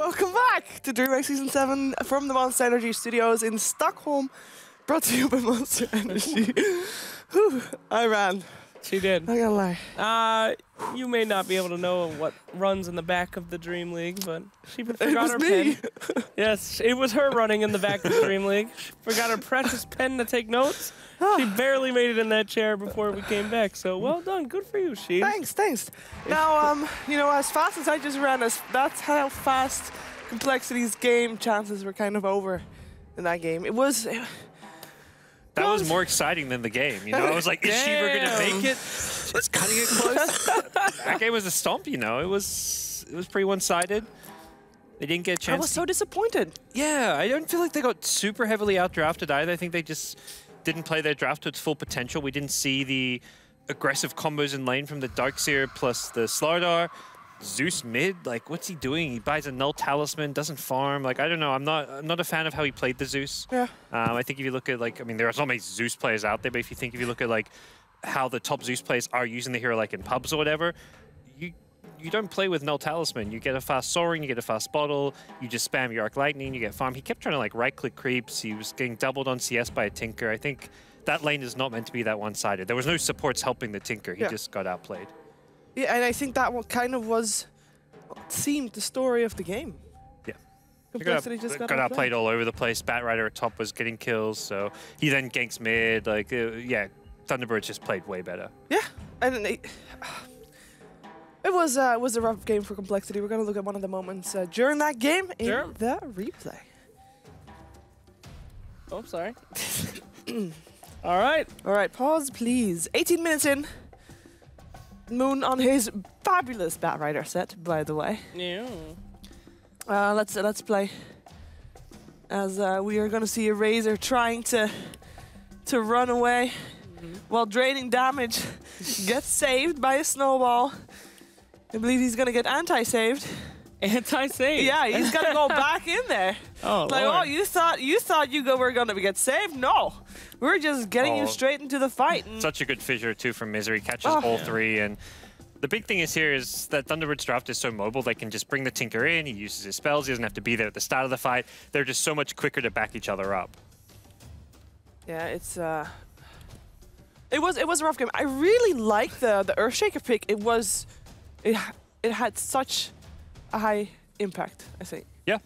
welcome back to DreamHack Season 7 from the Monster Energy Studios in Stockholm, brought to you by Monster Energy. Whew, I ran. She did. Not gonna lie. You may not be able to know what runs in the back of the DreamLeague, but she forgot her me. pen. Yes, it was her running in the back of the DreamLeague. She forgot her precious pen to take notes. She barely made it in that chair before we came back, so well done. Good for you, She. Thanks. Now, you know, as fast as I just ran, that's how fast Complexity's game chances were kind of over in that game. It was... That was more exciting than the game, you know? I was like, is she ever gonna make it? It's cutting it close. That game was a stomp, you know? It was pretty one-sided. They didn't get a chance. I was so disappointed. Yeah, I don't feel like they got super heavily outdrafted either. I think they just didn't play their draft to its full potential. We didn't see the aggressive combos in lane from the Darkseer plus the Slardar. Zeus mid, like, what's he doing? He buys a null talisman, doesn't farm. Like, I don't know. I'm not a fan of how he played the Zeus. Yeah. I think if you look at, like, I mean, there are so many Zeus players out there, but if you look at, like, how the top Zeus players are using the hero, like, in pubs or whatever, you don't play with null talisman. You get a fast soaring, you get a fast bottle, you just spam your arc lightning, you get farm. He kept trying to, like, right-click creeps. He was getting doubled on CS by a Tinker. I think that lane is not meant to be that one-sided. There was no supports helping the Tinker. He just got outplayed. Yeah, and I think that one kind of was what seemed the story of the game. Yeah. Complexity just got outplayed all over the place. Batrider at top was getting kills, so he then ganks mid. Like, yeah, Thunderbirds just played way better. Yeah, and it was a rough game for Complexity. We're going to look at one of the moments during that game in the replay. Oh, sorry. All right, pause, please. 18 minutes in. Moon on his fabulous Batrider set, by the way. Yeah. Let's play. As we are going to see a Razor trying to run away while draining damage. Gets saved by a snowball. I believe he's going to get anti-saved. Anti-saved? Yeah, he's going to go back in there. Oh, like, Lord. oh, you thought were going to get saved? No. We're just getting you straight into the fight. Such a good fissure, too, from Misery. Catches all three. And the big thing is here is that Thunderbird's draft is so mobile, they can just bring the Tinker in. He uses his spells. He doesn't have to be there at the start of the fight. They're just so much quicker to back each other up. Yeah, it was a rough game. I really like the Earthshaker pick. It had such a high impact, I think. Yeah.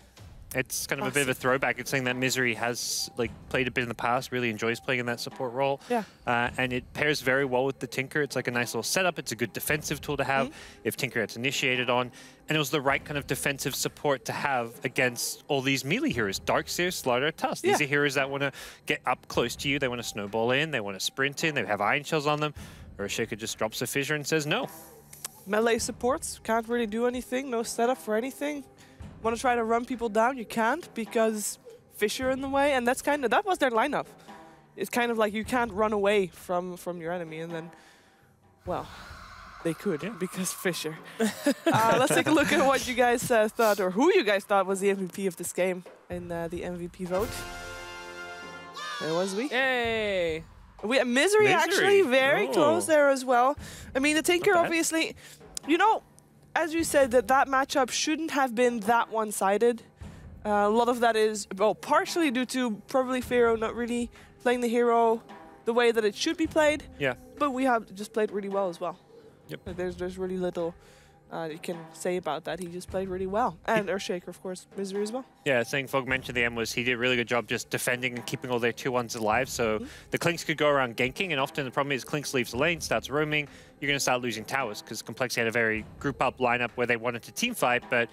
It's kind of a bit of a throwback. It's something that Misery has played a bit in the past, really enjoys playing in that support role. Yeah. And it pairs very well with the Tinker. It's like a nice little setup. It's a good defensive tool to have if Tinker gets initiated on. And it was the right kind of defensive support to have against all these melee heroes. Darkseer, Slardar, Tusk. These are heroes that want to get up close to you. They want to snowball in. They want to sprint in. They have Iron Shells on them. Earthshaker just drops a fissure and says no. Melee supports can't really do anything. No setup for anything. Want to try to run people down, you can't because Fissure in the way, and that was their lineup. It's kind of like you can't run away from your enemy, and then, well, they could because Fissure. Let's take a look at what you guys thought, or who you guys thought was the MVP of this game in the MVP vote. There was we. Yay! We had Misery actually very close there as well. I mean, the Tinker obviously, you know. As you said, that matchup shouldn't have been that one-sided. A lot of that is, well, partially due to probably Pharaoh not really playing the hero the way that it should be played. Yeah. But we have just played really well as well. Yep. There's really little you can say about that. He just played really well. And Earthshaker, of course, Misery as well. Yeah, thing Fog mentioned at the end was he did a really good job just defending and keeping all their 2-1s alive. So the Clinks could go around ganking, and often the problem is Clinks leaves the lane, starts roaming. You're going to start losing towers because Complexity had a very group-up lineup where they wanted to team fight, but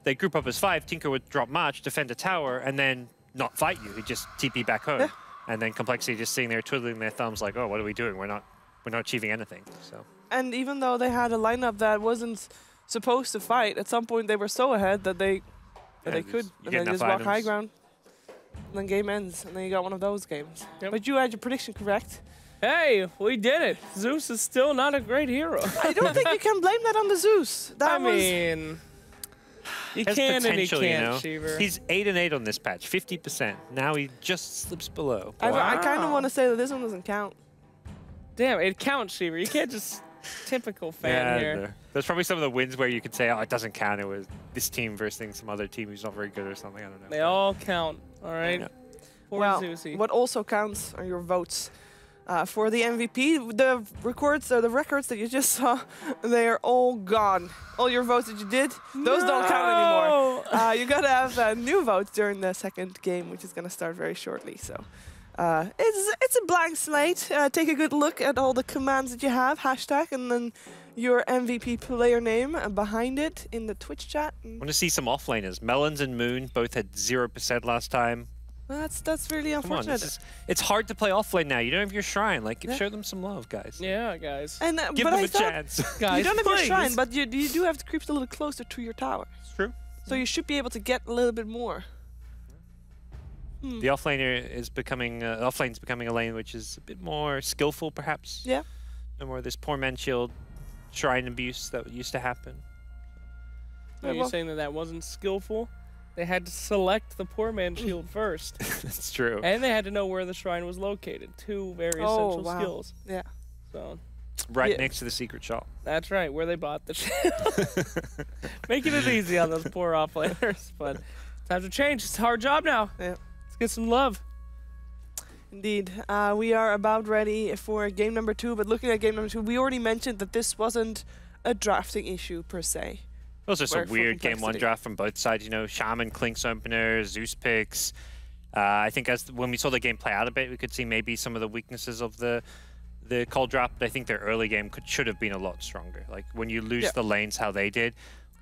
they group up as 5. Tinker would drop March, defend a tower, and then not fight you. He'd just TP back home. Yeah. And then Complexity just sitting there twiddling their thumbs like, oh, what are we doing? We're not achieving anything. So. And even though they had a lineup that wasn't supposed to fight, at some point they were so ahead that they could, and they just walk high ground. And then game ends, and then you got one of those games. Yep. But you had your prediction correct. Hey, we did it. Zeus is still not a great hero. I don't think you can blame that on the Zeus. I mean, you can and you can't, you know? Sheaver. He's 8-8 on this patch, 50%. Now he just slips below. I kind of want to say that this one doesn't count. Damn, it counts, Sheaver. You can't just Typical fan here. no. There's probably some of the wins where you could say, oh, it doesn't count. It was this team versus some other team who's not very good or something. I don't know. They all count. All right. Yeah. Poor Well, Zeusy. what also counts are your votes. For the MVP, the records that you just saw, they are all gone. All your votes that you did, those don't count anymore. You gotta have new votes during the second game, which is gonna start very shortly. So it's a blank slate. Take a good look at all the commands that you have, hashtag, and then your MVP player name behind it in the Twitch chat. I want to see some offlaners. Melons and Moon both had 0% last time. That's really Come on, unfortunate. it's hard to play offlane now. You don't have your shrine. Like, show them some love, guys. Yeah, guys. And Give but them I a thought chance. Guys, you don't have your please. shrine, but you do have the creeps a little closer to your tower. It's true. So you should be able to get a little bit more. The offlaner is becoming offlane's becoming a lane which is a bit more skillful, perhaps. Yeah. No more of this poor man shield shrine abuse that used to happen. Are you saying that wasn't skillful? They had to select the poor man shield first. That's true. And they had to know where the shrine was located. Two very essential skills. Yeah. So Right next to the secret shop. that's right, where they bought the shield. Making it easy on those poor offlaners. But times have changed. It's a hard job now. Yeah. Let's get some love. Indeed. We are about ready for game number 2, but looking at game number 2, we already mentioned that this wasn't a drafting issue per se. It was just a Work for weird game 1 complexity. draft from both sides. You know, Shaman, Clinks opener, Zeus picks. I think when we saw the game play out a bit, we could see maybe some of the weaknesses of the cold draft, but I think their early game should have been a lot stronger. Like, when you lose the lanes how they did,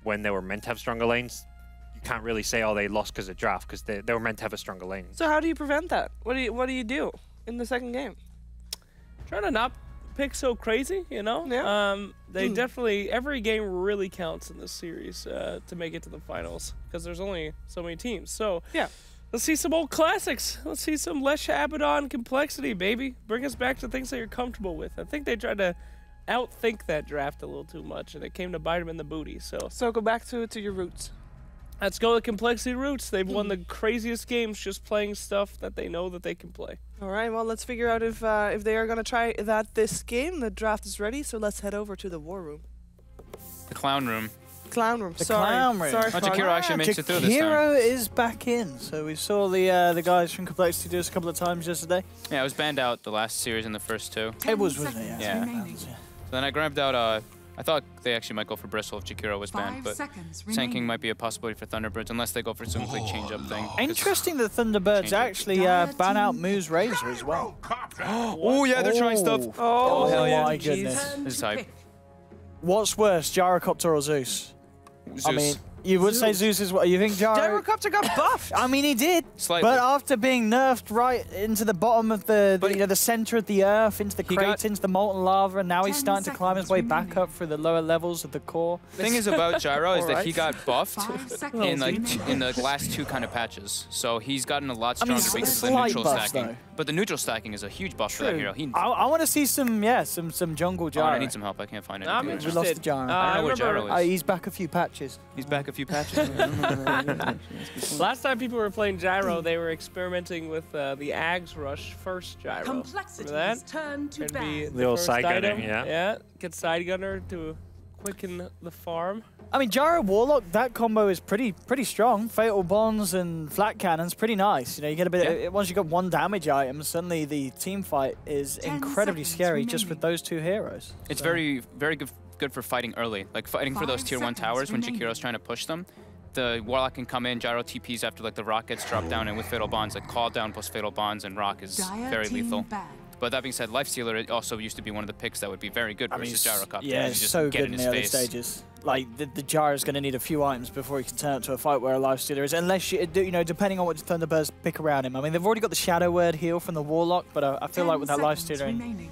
when they were meant to have stronger lanes, you can't really say, oh, they lost because of draft, because they were meant to have a stronger lane. So how do you prevent that? What do you do in the second game? Trying to not pick so crazy, you know? Yeah. They definitely, every game really counts in this series to make it to the finals, because there's only so many teams. So Yeah. let's see some old classics. Let's see some Lesh Abaddon complexity, baby. Bring us back to things that you're comfortable with. I think they tried to outthink that draft a little too much, and it came to bite them in the booty. So go back to your roots. let's go with complexity roots. They've won the craziest games just playing stuff that they know that they can play. All right, well, let's figure out if they are going to try that this game. The draft is ready, so let's head over to the war room. The clown room. Clown room. The Sorry. clown room. Sorry, Oh, Fran. Jakiro actually makes it through this time. Jakiro is back in. So we saw the guys from Complexity do this a couple of times yesterday. Yeah, it was banned out the last series and the first 2. It was, wasn't it? Yeah. Yeah. So then I grabbed out, I thought they actually might go for Bristle if Jakiro was banned, but Sanking might be a possibility for Thunderbirds unless they go for some quick change-up thing. Interesting that Thunderbirds Change it. actually ban out Moose Razor as well. Oh, yeah, they're trying stuff. Oh, hell yeah. My jeez. goodness. This is hype. What's worse, Gyrocopter or Zeus? Zeus. I mean, you would say Zeus is what? You think Gyro? Gyrocopter got buffed. I mean, he did. Slightly. But after being nerfed right into the bottom of the But you know, the center of the earth, into the he crates, got- into the molten lava, and now he's 10 starting to climb his way back seconds up through the lower levels of the core. The thing is about Gyro is that he got buffed 5 seconds in like remaining. in the last 2 kind of patches. So he's gotten a lot I mean, stronger because of the slight neutral buffs, stacking. though. But the neutral stacking is a huge buff for that hero. I want to see some jungle Oh, Gyro. I need some help. I can't find I'm anything. We lost the interested. Gyro. I don't know where remember Gyro is. He's back a few patches. He's back a few patches. last time people were playing Gyro, they were experimenting with the Ags Rush first Gyro. Remember Complexities that? turn to It'd be ban. The old first side gunner, item. yeah. Yeah, get side gunner to quicken the farm. I mean, Gyro Warlock, that combo is pretty strong. Fatal Bonds and Flat Cannon's pretty nice. You know, you get a bit. Once you got 1 damage item, suddenly the team fight is 10 incredibly seconds scary just with remaining. those 2 heroes. It's So- very good for fighting early. Like fighting for those 5 tier 1 seconds towers when remaining. Jakiro's trying to push them. The Warlock can come in, Gyro TPs after like the rockets drop down, and with Fatal Bonds, like call down plus Fatal Bonds and Rock is Dire very team lethal. banned. But that being said, Lifestealer it also used to be one of the picks that would be very good versus Gyrocopter. Yeah, You it's just so get good in in his the early face. stages. Like, the Gyro's going to need a few items before he can turn up to a fight where a Lifestealer is. Unless, you know, depending on what Thunderbirds pick around him. I mean, they've already got the Shadow Word heal from the Warlock, but I feel 10 like with that seconds Lifestealer remaining.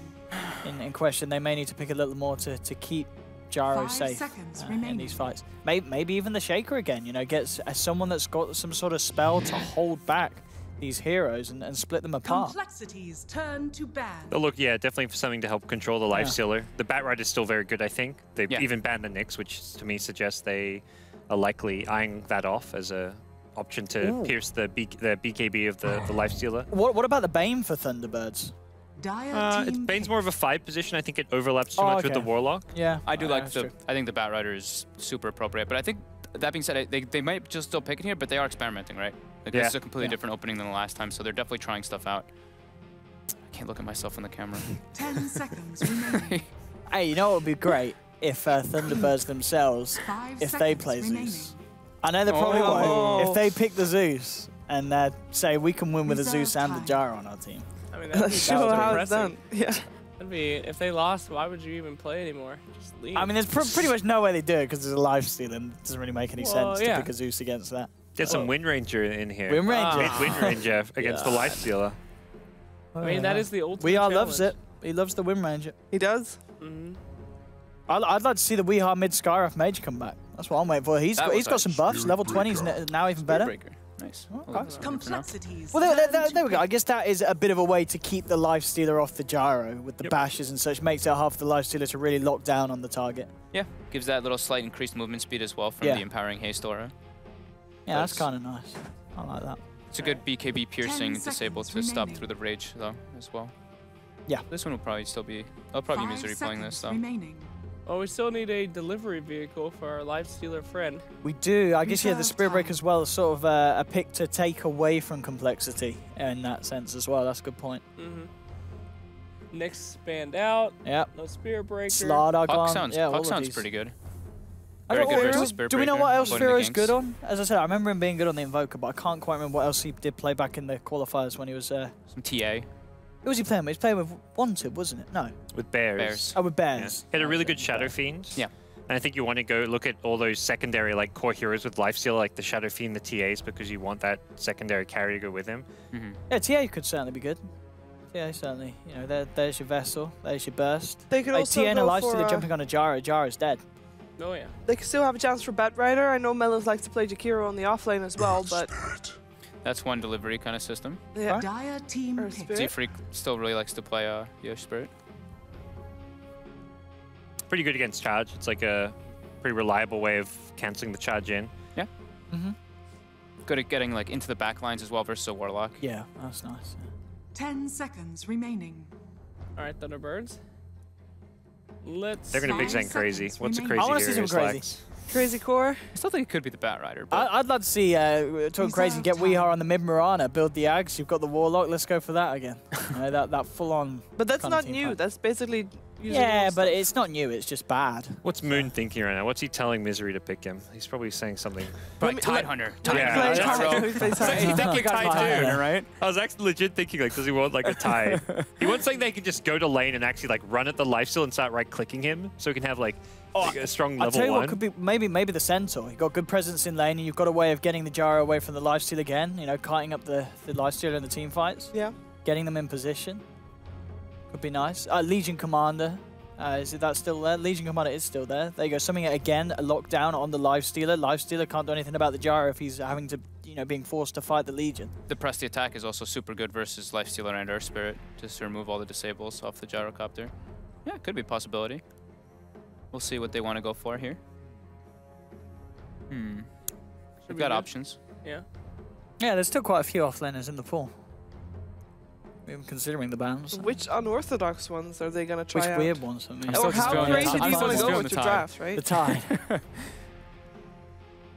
in question, they may need to pick a little more to keep Gyro 5 safe seconds in remaining. these fights. Maybe even the Shaker again, you know, gets someone that's got some sort of spell to hold back these heroes and split them apart. Complexities turn to ban. They'll look, yeah, definitely for something to help control the life Yeah. stealer. The Batrider is still very good, I think. They've Yeah. even banned the Nyx, which to me suggests they are likely eyeing that off as a option to Ooh. pierce the BKB of the life stealer. What about the Bane for Thunderbirds? Bane's more of a 5 position. I think it overlaps too much with the Warlock. Yeah, I do like the. I think the Batrider is super appropriate, but I think that being said, they might just still pick it here, but they are experimenting, right? Like this is a completely different opening than the last time, so they're definitely trying stuff out. I can't look at myself in the camera. 10 seconds remaining. Hey, you know what would be great if Thunderbirds themselves, if they play Zeus. I know they probably won't. If they pick the Zeus and say we can win with a Zeus and the Gyro on our team. I mean, that'd be sure how it's done. Yeah. That'd be, if they lost, why would you even play anymore? Just leave. I mean, there's pretty much no way they do it because there's a life steal and it doesn't really make any sense to pick a Zeus against that. Get some Wind Ranger in here. Wind Ranger. Wind Ranger against the Life Stealer. I mean, that is the ultimate We Are challenge. loves it. He loves the Wind Ranger. He does. I'd like to see the Weehar mid Skyrath Mage come back. That's what I'm waiting for. He's got some buffs. Level 20's now even better. Nice. Complexities. Well, there we go. I guess that is a bit of a way to keep the Life Stealer off the Gyro with the bashes and such. Makes it hard for the Life Stealer to really lock down on the target. Yeah, gives that little slight increased movement speed as well from the Empowering Haste aura. Yeah, that's kind of nice. I like that. It's a good BKB piercing disable to stop through the rage though as well. Yeah. This one will probably still be. I'll probably be Misery playing this though. Remaining. Oh, we still need a delivery vehicle for our Life Stealer friend. We do. I guess, the Spirit Breaker as well is sort of a pick to take away from complexity in that sense as well. That's a good point. Next band out. Yep. No Spirit Breaker. Slardar Puck gone. sounds pretty good. I Very don't good know, versus Spirit do we know Breaker, what else avoiding the Fero's ganks. good on? As I said, I remember him being good on the Invoker, but I can't quite remember what else he did play back in the qualifiers when he was... Some TA. Who was he playing with? He was playing with Wanted, wasn't it? No. With Bears. Bears. Oh, with Bears. He had a really good Shadow Fiend. Yeah. And I think you want to go look at all those secondary like core heroes with Lifesteal, like the Shadow Fiend, the TAs, because you want that secondary carry to go with him. Yeah, TA could certainly be good. TA certainly. You know, there's your Vessel, there's your Burst. They could also TA and a go Lifestealer for, jumping on a Gyro. Gyro's dead. Oh, yeah. They could still have a chance for Batrider. I know Melos likes to play Jakiro on the offlane as well, but... That's one delivery kind of system. Yeah. Dire team Or pick. Spirit. Z-Freak still really likes to play Yosh Spirit. Pretty good against charge. It's like a pretty reliable way of cancelling the charge in. Yeah. Good at getting like into the back lines as well versus a Warlock. Yeah, that's nice. 10 seconds remaining. All right, Thunderbirds. Let's... They're going to Big Zang crazy. What's a crazy I want to see hero some crazy. Slacks? Crazy Core. I still think it could be the Batrider, but I'd love to see, talking crazy, get Weehar on the mid-Mirana, build the Ags, you've got the Warlock, let's go for that again. You know, that full-on... But that's kind of not team new. fight. That's basically using Yeah, old but stuff. it's not new, it's just bad. What's Moon thinking right now? What's he telling Misery to pick him? He's probably saying something. like Tidehunter. Yeah, Play that's Tide. right. Play Tide. He's thinking tie too, right? I was actually legit thinking, like, does he want like a tie? He wants something that can just go to lane and actually like run at the lifesteal and start right-clicking him, so he can have like a strong I'll level tell you 1. what could be, maybe the Centaur. You've got good presence in lane and you've got a way of getting the Gyro away from the lifesteal again, you know, kiting up the lifesteal in the team fights. Yeah. Getting them in position. Could be nice. Legion Commander. Is that still there? Legion Commander is still there. There you go. Something again, a lockdown on the Lifestealer. Lifestealer can't do anything about the Gyro if he's having to, you know, being forced to fight the Legion. The press the attack is also super good versus Lifestealer and Earth Spirit, just to remove all the disables off the Gyrocopter. Yeah, could be a possibility. We'll see what they want to go for here. We've got good. options. Yeah. Yeah, there's still quite a few offlaners in the pool. Even considering the bans. Which unorthodox ones are they going to try Which out? weird ones, I mean. I'm still Or just how feeling the crazy tide. do I'm you still want to just go feeling with the your tide. draft, right? The Tide.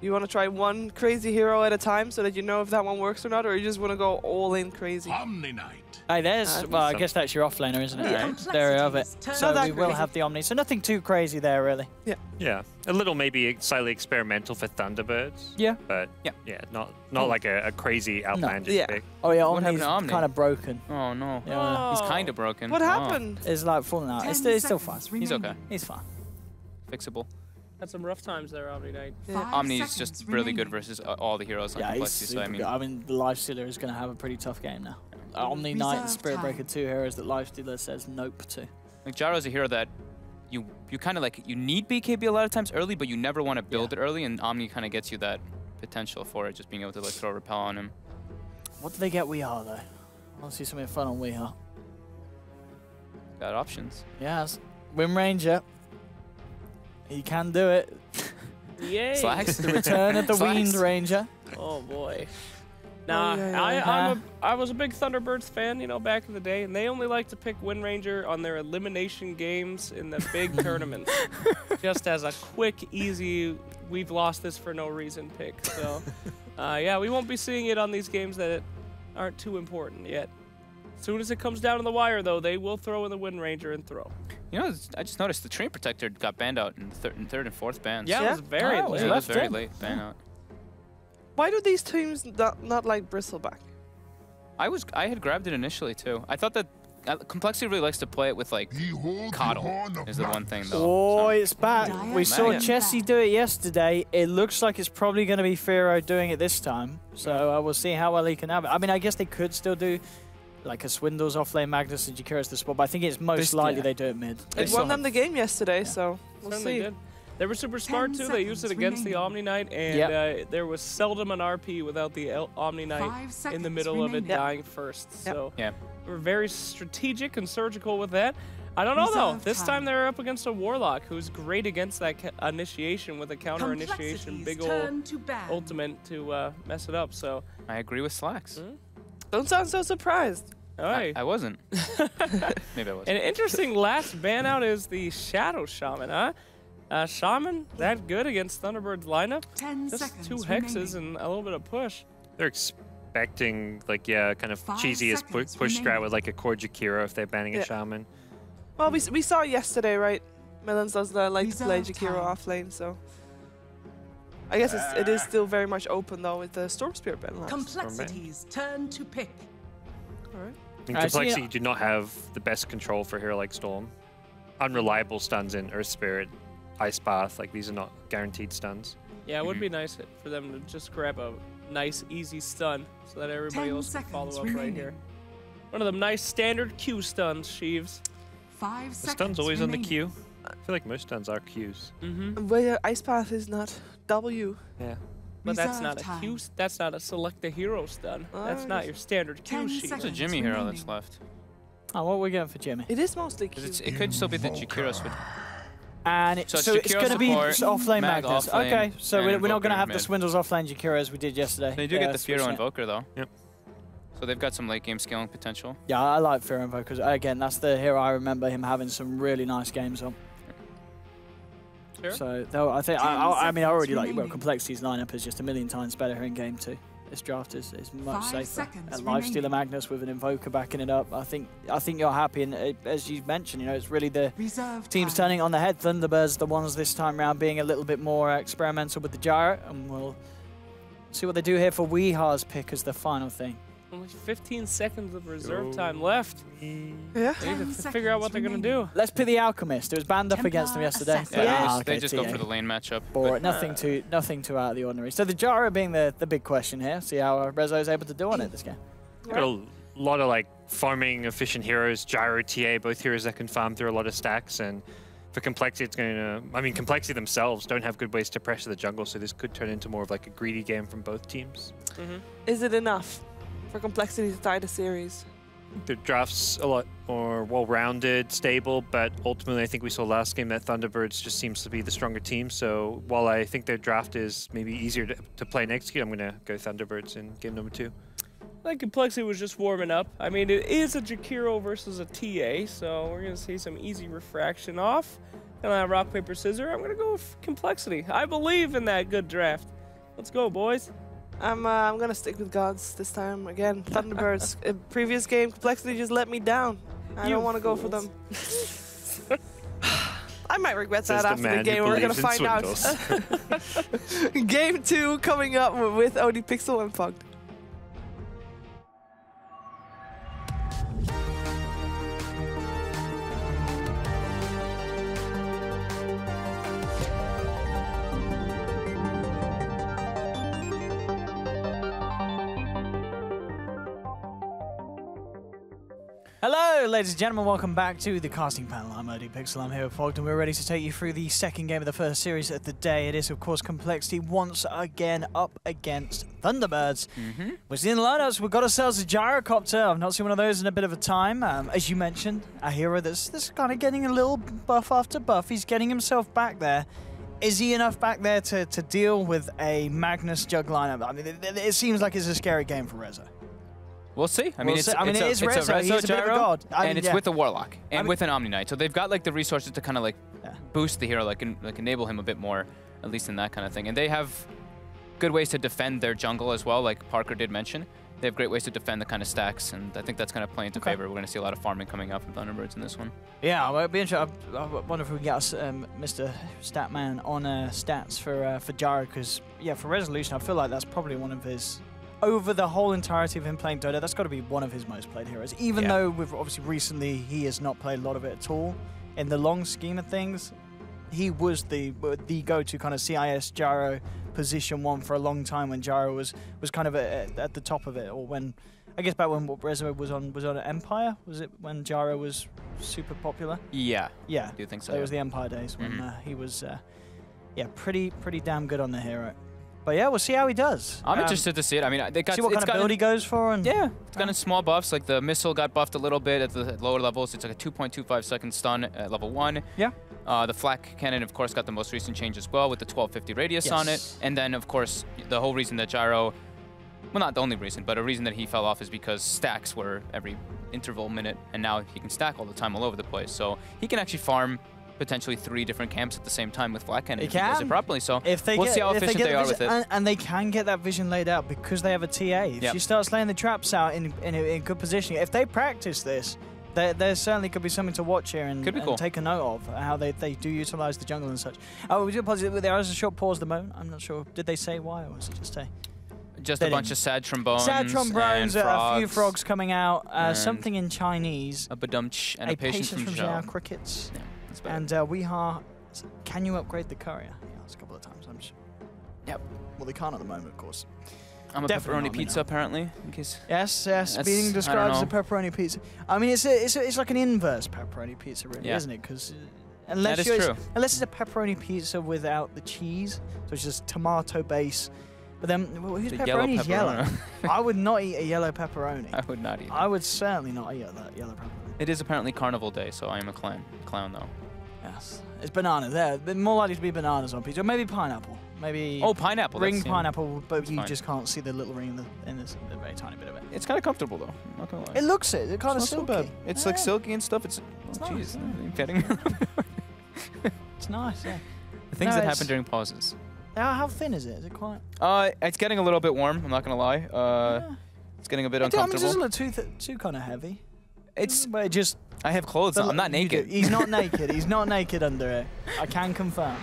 You want to try one crazy hero at a time so that you know if that one works or not, or you just want to go all in crazy? Omni Knight. Hey, there's, well, I guess that's your offlaner, isn't it? Yeah. There you have it. Complexities. So Not we that will crazy. have the Omni. So nothing too crazy there, really. Yeah, a little maybe slightly experimental for Thunderbirds. Yeah. But yeah, not like a crazy outlandish Yeah. pick. Oh, yeah, What Omni's happened to Omni? kind of broken. Oh no. Yeah. He's kind of broken. What Oh, happened? It's like falling out. 10 It's still fine. seconds He's okay. remaining. He's fine. Fixable. Had some rough times there, Omni Knight. Yeah. 5 Omni's seconds just really good remaining. versus all the heroes on Yeah, he's complexity. So I super mean, good. I mean, the Lifestealer is going to have a pretty tough game now. Omni Knight and Reserve Spirit time. Breaker, 2 heroes that Lifestealer says nope to. like Gyro's a hero that you kind of like you need BKB a lot of times early, but you never want to build it early, and Omni kind of gets you that potential for it, just being able to like throw repel on him. What do they get Weehar, though? I want to see something fun on Weehar. Got options. Yes. Wind Ranger. He can do it. Yay! Slacks. The return of the Slacks. Wind Ranger. Oh, boy. Nah, yeah. I was a big Thunderbirds fan, you know, back in the day, and they only like to pick Wind Ranger on their elimination games in the big tournaments, just as a quick, easy, we've lost this for no reason pick. So, yeah, we won't be seeing it on these games that aren't too important yet. As soon as it comes down to the wire, though, they will throw in the Wind Ranger and throw. You know, I just noticed the Train Protector got banned out in the third and fourth bans. Yeah, it was very late. It was very late ban out. Why do these teams not like Bristleback? I had grabbed it initially too. I thought that Complexity really likes to play it with like Coddle is the one thing though. Oh, it's back. We saw Chessie do it yesterday. It looks like it's probably going to be Firo doing it this time. So we'll see how well he can have it. I mean, I guess they could still do like a Swindles offlane Magnus and Jakira's the spot, but I think it's most likely they do it mid. It won them the game yesterday, so we'll see. Did. They were super smart too. They used it against the Omni Knight, and there was seldom an RP without the Omni Knight in the middle of it dying first. So they were very strategic and surgical with that. I don't know though. This time they're up against a Warlock who's great against that initiation with a counter initiation, big old ultimate to mess it up. So I agree with Slacks. Don't sound so surprised. I wasn't. Maybe I wasn't. An interesting last ban out is the Shadow Shaman, huh? Shaman, that good against Thunderbird's lineup? 10 Just seconds 2 hexes and a little bit of push. They're expecting, like, kind of cheesiest push strat with, like, a core Jakiro if they're banning a Shaman. Well, we saw yesterday, right? Melons does like to play Jakiro off lane, so... I guess it is still very much open, though, with the Storm Spirit ban last. Complexity's turn to pick. Alright. I mean, Complexity do not have the best control for a hero like Storm. Unreliable stuns in Earth Spirit, Ice Path, like these are not guaranteed stuns. Yeah, it would be nice for them to just grab a nice, easy stun so that everybody else can follow up right here. One of them nice standard Q stuns, Sheaves. 5 seconds. The stun's always on the Q. I feel like most stuns are Qs. Well, Ice Path is not W. Yeah. But that's not a Q. That's not a select the hero stun. That's not your standard Q sheet. It's a Jimmy hero that's left. Oh, what are we going for Jimmy? It is mostly Q. It could still be the Jakiro switch. And so it's going to be offlane Magnus. Okay, so we're not going to have the Swindles offlane Jakiro as we did yesterday. They do get the Firo Invoker though. Yep. So they've got some late game scaling potential. Yeah, I like Firo Invokers. Again, that's the hero I remember him having some really nice games on. Sure. So though I think I mean I already like Complexity's lineup is just a million times better in game 2. This draft is much safer. A Lifestealer Magnus with an Invoker backing it up. I think you're happy, and as you mentioned, you know, it's really the teams turning on the head. Thunderbirds, the ones this time around being a little bit more experimental with the gyro, and we'll see what they do here for Weehar's pick as the final thing. Only 15 seconds of reserve time left. Yeah. They need to figure out what they're going to do. Let's pick the Alchemist. It was banned up against them yesterday. Yeah, they just go for the lane matchup. But nothing too out of the ordinary. So the gyro being the big question here. See how Rezo is able to do on it this game. Got a lot of like farming efficient heroes, gyro, TA, both heroes that can farm through a lot of stacks. And for Complexity, it's going to... I mean, Complexity themselves don't have good ways to pressure the jungle, so this could turn into more of like a greedy game from both teams. Is it enough for Complexity to tie the series? Their draft's a lot more well-rounded, stable, but ultimately I think we saw last game that Thunderbirds just seems to be the stronger team. So while I think their draft is maybe easier to play and execute, I'm going to go Thunderbirds in game number 2. I think Complexity was just warming up. I mean, it is a Jakiro versus a TA, so we're going to see some easy refraction off. And rock, paper, scissors. I'm going to go with Complexity. I believe in that good draft. Let's go, boys. I'm gonna stick with gods this time again. Thunderbirds. Previous game, Complexity just let me down. I don't want to go for them. I might regret that after the game. We're gonna find out. Game 2 coming up with OD Pixel and Punked. Hello, ladies and gentlemen. Welcome back to the casting panel. I'm OD Pixel. I'm here with Fogged, and we're ready to take you through the second game of the first series of the day. It is, of course, Complexity once again up against Thunderbirds. We're seeing the lineups. We've got ourselves a Gyrocopter. I've not seen one of those in a bit of a time. As you mentioned, a hero that's kind of getting a little buff after buff. He's getting himself back there Is he enough back there to deal with a Magnus Jug lineup? I mean, it seems like it's a scary game for Reza. We'll see. I mean, it is it's Reza. a He's a bit of a god. And it's with a Warlock and with an Omni Knight. So they've got like the resources to kind of like boost the hero, like enable him a bit more, at least in that kind of thing. And they have good ways to defend their jungle as well, like Parker did mention. They have great ways to defend the kind of stacks, and I think that's going to play into favor. We're going to see a lot of farming coming out from Thunderbirds in this one. Yeah, well, it'd be interesting. I wonder if we can get us Mr. Statman on stats for Jaro, because, yeah, for Resolution, I feel like that's probably one of his... Over the whole entirety of him playing Dota, that's got to be one of his most played heroes. Even though we've obviously recently he has not played a lot of it at all. In the long scheme of things, he was the go-to kind of CIS Jaro position one for a long time when Jaro was kind of at the top of it, or when I guess back when Reza was on Empire. Was it when Jaro was super popular? Yeah, yeah, I do think so. It was the Empire days when he was pretty damn good on the hero. But yeah, we'll see how he does. I'm interested to see it. I mean, they got see what kind of build he goes for. And it's got small buffs. Like the missile got buffed a little bit at the lower levels. It's like a 2.25 second stun at level 1. Yeah. The flak cannon, of course, got the most recent change as well with the 1250 radius on it. And then, of course, the whole reason that Gyro, well, not the only reason, but a reason that he fell off is because stacks were every interval minute, and now he can stack all the time all over the place. So he can actually farm potentially 3 different camps at the same time with flak cannon if he does it properly. So we'll see how efficient they are with it. And they can get that vision laid out because they have a TA. If she starts laying the traps out in good position, if they practice this, there certainly could be something to watch here and take a note of how they do utilize the jungle and such. Oh, we do apologize. There is a short pause at the moment. I'm not sure. Did they say why, or was it just a bunch of sad trombones? Sad trombones, a few frogs coming out, something in Chinese. A badumch and a patience from Zhao. Crickets. Yeah, that's better. And can you upgrade the courier? He asked a couple of times, I'm sure. Yep. Well, they can't at the moment, of course. I'm a pepperoni pizza, apparently. In case yes, being described as a pepperoni pizza. I mean, it's like an inverse pepperoni pizza, really, isn't it? Because unless it's a pepperoni pizza without the cheese, so it's just tomato base. But then, whose pepperoni is yellow? I would not eat a yellow pepperoni. I would not either. I would certainly not eat that yellow pepperoni. It is apparently Carnival Day, so I am a clown though. Yes, it's bananas. There, more likely to be bananas on pizza, or maybe pineapple. Maybe pineapple. Ring pineapple, but you just can't see the little ring in the very tiny bit of it. It's kind of comfortable though. I'm not gonna lie. It looks it. It's kind of silky. So bad. It's like silky and stuff. It's nice. Are you kidding me? It's nice. Yeah. The things that happen during pauses. How thin is it? Is it quite? It's getting a little bit warm. I'm not gonna lie. It's getting a bit uncomfortable. I mean, it doesn't look too kind of heavy. But it just. I have clothes on. I'm not naked. He's not naked. He's not naked under it. I can confirm.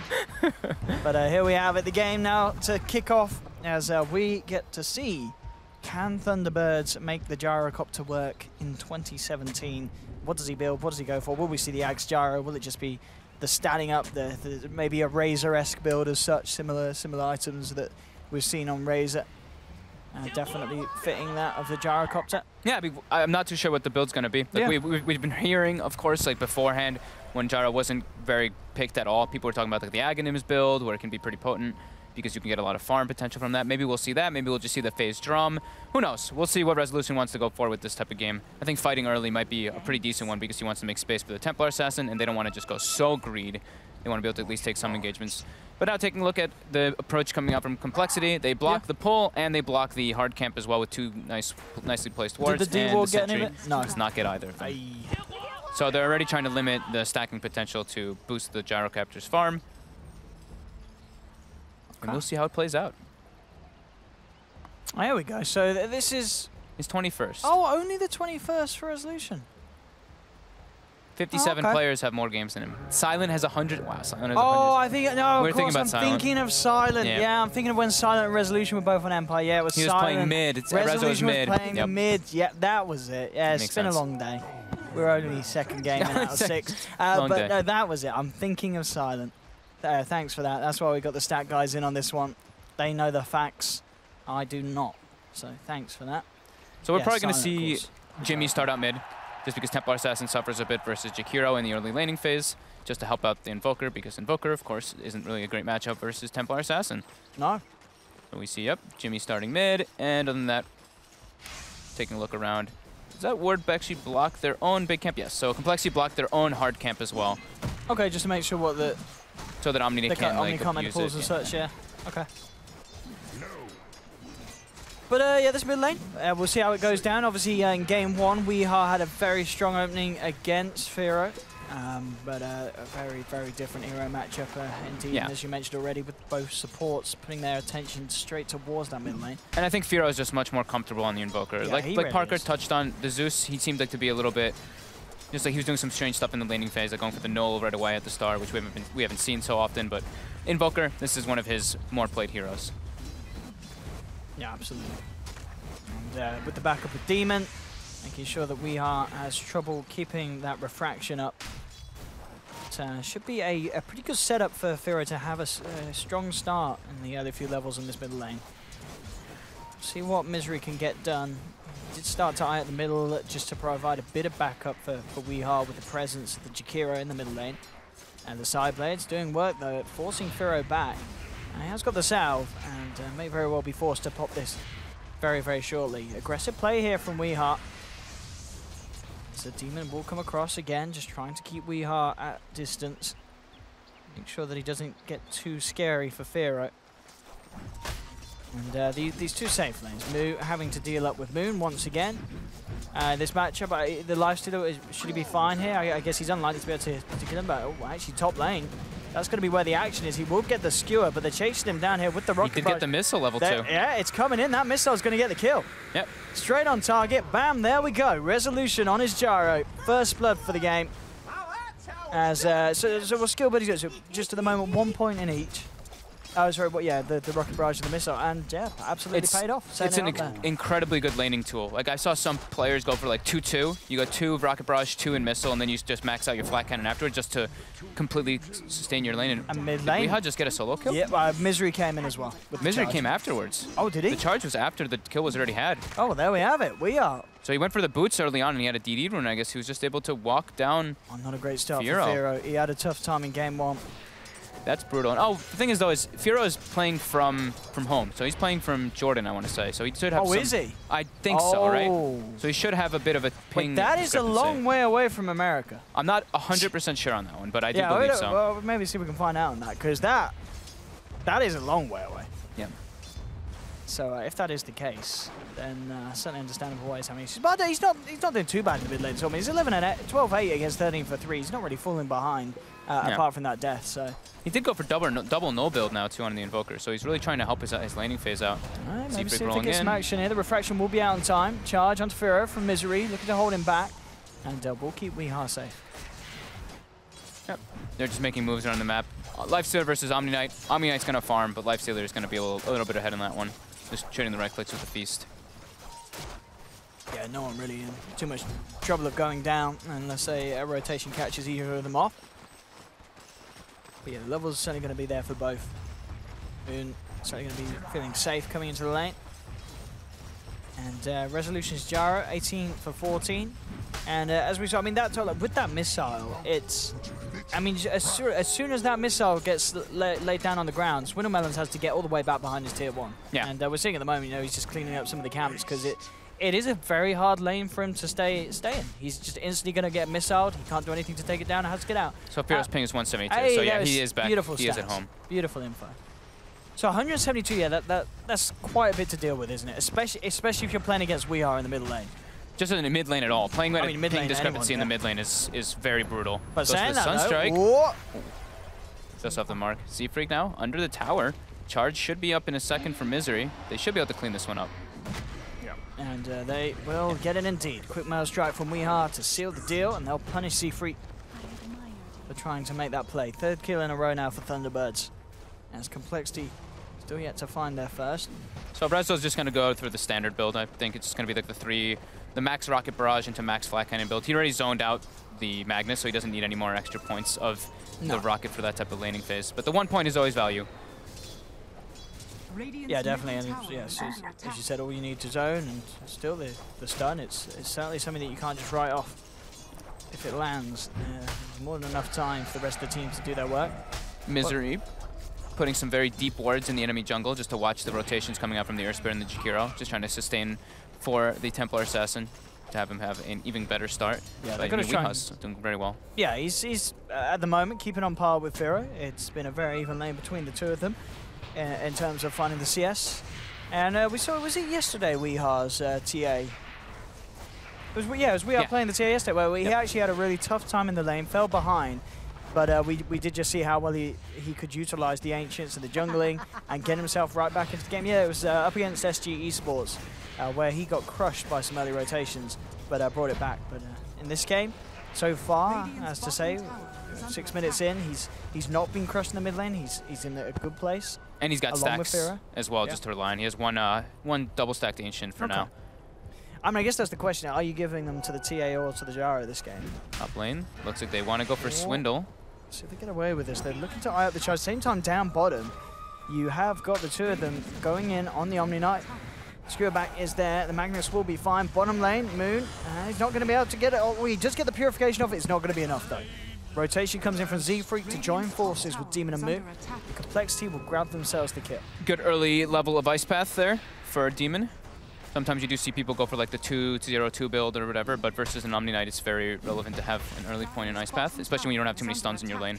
But here we have it. The game now to kick off as we get to see, can Thunderbirds make the gyrocopter work in 2017? What does he build? What does he go for? Will we see the Axe Gyro? Will it just be the standing up, maybe a Razor-esque build as such, similar items that we've seen on Razor? Definitely fitting that of the gyrocopter. Yeah, I'm not too sure what the build's going to be. Like we've been hearing, of course, like beforehand, when Gyro wasn't very picked at all, people were talking about like the Aghanims build, where it can be pretty potent because you can get a lot of farm potential from that. Maybe we'll see that. Maybe we'll just see the phase drum. Who knows? We'll see what Resolution wants to go for with this type of game. I think fighting early might be a pretty decent one because he wants to make space for the Templar Assassin, and they don't want to just go so greed. They want to be able to at least take some engagements. But now taking a look at the approach coming out from Complexity, they block the pull and they block the hard camp as well with 2 nicely placed wards. Did the D-wall get any of it? No, it's not get either of them. So they're already trying to limit the stacking potential to boost the Gyrocopter's farm. And we'll see how it plays out. There we go. So this is... It's 21st. Oh, only the 21st for Resolution. 57 players have more games than him. Silent has 100. Wow, Silent has 100. I think no. We're of course, I'm thinking of Silent. Yeah, I'm thinking of when Silent and Resolution were both on Empire. Yeah, it was Silent. He was playing mid. Resolution was playing the mid. Yeah, that was it. Yeah, it's been a long day. We're only second game out of 6. But no, that was it. I'm thinking of Silent. Thanks for that. That's why we got the stat guys in on this one. They know the facts. I do not. So thanks for that. So we're probably going to see Jimmy start out mid, just because Templar Assassin suffers a bit versus Jakiro in the early laning phase, just to help out the Invoker, because Invoker, of course, isn't really a great matchup versus Templar Assassin. No. So we see, Jimmy starting mid, and other than that, taking a look around. Does that ward actually block their own big camp? Yes, so Complexity blocked their own hard camp as well. Okay, just to make sure what the... so that Omni can like can't make use the pulls it. and such, yeah. Okay. But yeah, this mid lane, we'll see how it goes down. Obviously, in game 1, Weehaw had a very strong opening against Firo. But a very, very different hero matchup indeed, as you mentioned already, with both supports putting their attention straight towards that mid lane. And I think Firo is just much more comfortable on the Invoker. Yeah, like really Parker is. touched on, the Zeus, he seemed like to be a little bit, just like he was doing some strange stuff in the laning phase, like going for the null right away at the start, which we haven't seen so often, but Invoker, this is one of his more played heroes. Yeah, absolutely. And with the backup of Demon, making sure that Weehaw has trouble keeping that refraction up. Should be a pretty good setup for Firo to have a strong start in the early few levels in this middle lane. See what Misery can get done. Did start to eye at the middle just to provide a bit of backup for Weehaw with the presence of the Jakiro in the middle lane. And the side blades doing work though, forcing Firo back. And he has got the salve and may very well be forced to pop this very, very shortly. Aggressive play here from Weehaw. So Demon will come across again, just trying to keep Weehaw at distance. Make sure that he doesn't get too scary for Firo. And these two safe lanes. Moo having to deal up with Moon once again. This matchup, the lifestealer, should he be fine here? I guess he's unlikely to be able to kill him, but actually top lane. That's going to be where the action is. He will get the skewer, but they're chasing him down here with the rocket. He did get the missile level 2. Yeah, it's coming in. That missile's going to get the kill. Yep. Straight on target. Bam, there we go. Resolution on his gyro. First blood for the game. As so what skill buddies do? So just at the moment, 1 point in each. Oh, sorry, but yeah, the rocket barrage and the missile, and yeah, absolutely paid off. It's an incredibly good laning tool. Like I saw some players go for like 2-2. You go 2 rocket barrage, 2 in missile, and then you just max out your flat cannon afterwards just to completely sustain your lane. And mid lane. Did Weehaw just get a solo kill? Yeah, Misery came in as well. Misery came afterwards. Oh, did he? The charge was after the kill was already had. Oh, well, there we have it. We are. So he went for the boots early on, and he had a DD rune. I guess he was just able to walk down. Oh, not a great start Firo. for Firo. He had a tough time in game 1. That's brutal. And, oh, the thing is, though, is Firo is playing from home. So he's playing from Jordan, I want to say. So he should have Oh, is he? I think so, right? So he should have a bit of a ping. But that is a long way away from America. I'm not 100% sure on that one, but I do believe so. Well, maybe see if we can find out on that, because that is a long way away. Yeah. So if that is the case, then certainly understandable why he's having issues. But he's not doing too bad in the mid lane. So I mean, he's 12-8 against 13 for 3. He's not really falling behind, apart from that death. So he did go for double no build now too on the Invoker. So he's really trying to help his laning phase out. All right, maybe see if they get some action here. The refraction will be out in time. Charge onto Firo from Misery, looking to hold him back, and we'll keep Weehaw safe. Yep. They're just making moves around the map. Lifestealer versus Omni Knight. Omni Knight's gonna farm, but Lifestealer is gonna be a little bit ahead on that one. Just trading the right clicks with the feast. Yeah, no one really in too much trouble of going down unless a rotation catches either of them off. But yeah, the level's certainly going to be there for both. Moon certainly going to be feeling safe coming into the lane. And Resolution's Jara, 18 for 14. And as we saw, I mean, with that missile, it's... I mean, as soon as that missile gets laid down on the ground, Swindlemelons has to get all the way back behind his tier 1. Yeah. And we're seeing at the moment, he's just cleaning up some of the camps because it is a very hard lane for him to stay in. He's just instantly going to get missiled. He can't do anything to take it down. It has to get out. So Firo's ping is 172. Hey, so yeah, he is back. Beautiful he stats. is at home. Beautiful info. So 172, yeah, that's quite a bit to deal with, isn't it? Especially if you're playing against Weehaw in the middle lane. Just in the mid lane at all. Playing with a ping discrepancy in the anyone, mid lane is very brutal. But Goes for saying the that, Sunstrike. Just off the mark. Sea Freak now under the tower. Charge should be up in a second for Misery. They should be able to clean this one up. And they will get it indeed. Quick mail strike from Weehaw to seal the deal, and they'll punish Seafreak for trying to make that play. 3rd kill in a row now for Thunderbirds. As Complexity still yet to find their first. So Brezzo's just going to go through the standard build. I think it's just going to be like the max rocket barrage into max flat cannon build. He already zoned out the Magnus, so he doesn't need any more extra points of the rocket for that type of laning phase. But the 1 point is always value. Yeah, definitely, and yes, as you said, all you need to zone, and still the stun, it's certainly something that you can't just write off. If it lands, there's more than enough time for the rest of the team to do their work. Misery putting some very deep wards in the enemy jungle just to watch the rotations coming out from the Earth Spirit and the Jakiro, just trying to sustain for the Templar Assassin. to have him have an even better start. Yeah, but they're going to try. Doing very well. Yeah, he's at the moment keeping on par with Firo. It's been a very even lane between the two of them in terms of finding the CS. And we saw, was it yesterday, Weeha's TA? It was Weeha playing the TA yesterday, where he actually had a really tough time in the lane, fell behind. But we did just see how well he could utilize the Ancients and the jungling and get himself right back into the game. Yeah, it was up against SG Esports, where he got crushed by some early rotations, but brought it back. But in this game, so far, as to say, 6 minutes in, he's not been crushed in the mid lane. He's in a good place. And he's got stacks as well, just to rely on. He has one double stacked Ancient for now. I mean, I guess that's the question. Are you giving them to the TA or to the Jara this game? Top lane, looks like they want to go for Swindle. See if they get away with this. They're looking to eye up the charge. Same time down bottom, you have got the two of them going in on the Omni Knight. Skewerback is there. The Magnus will be fine. Bottom lane, Moon. He's not going to be able to get it. Oh, we just get the purification off. It's not going to be enough, though. Rotation comes in from Z-Freak to join forces with Demon and Moon. The Complexity will grab themselves the kill. Good early level of Ice Path there for Demon. Sometimes you do see people go for like the 2-0-2 build or whatever, but versus an Omni Knight, it's very relevant to have an early point in Ice Path, especially when you don't have too many stuns in your lane.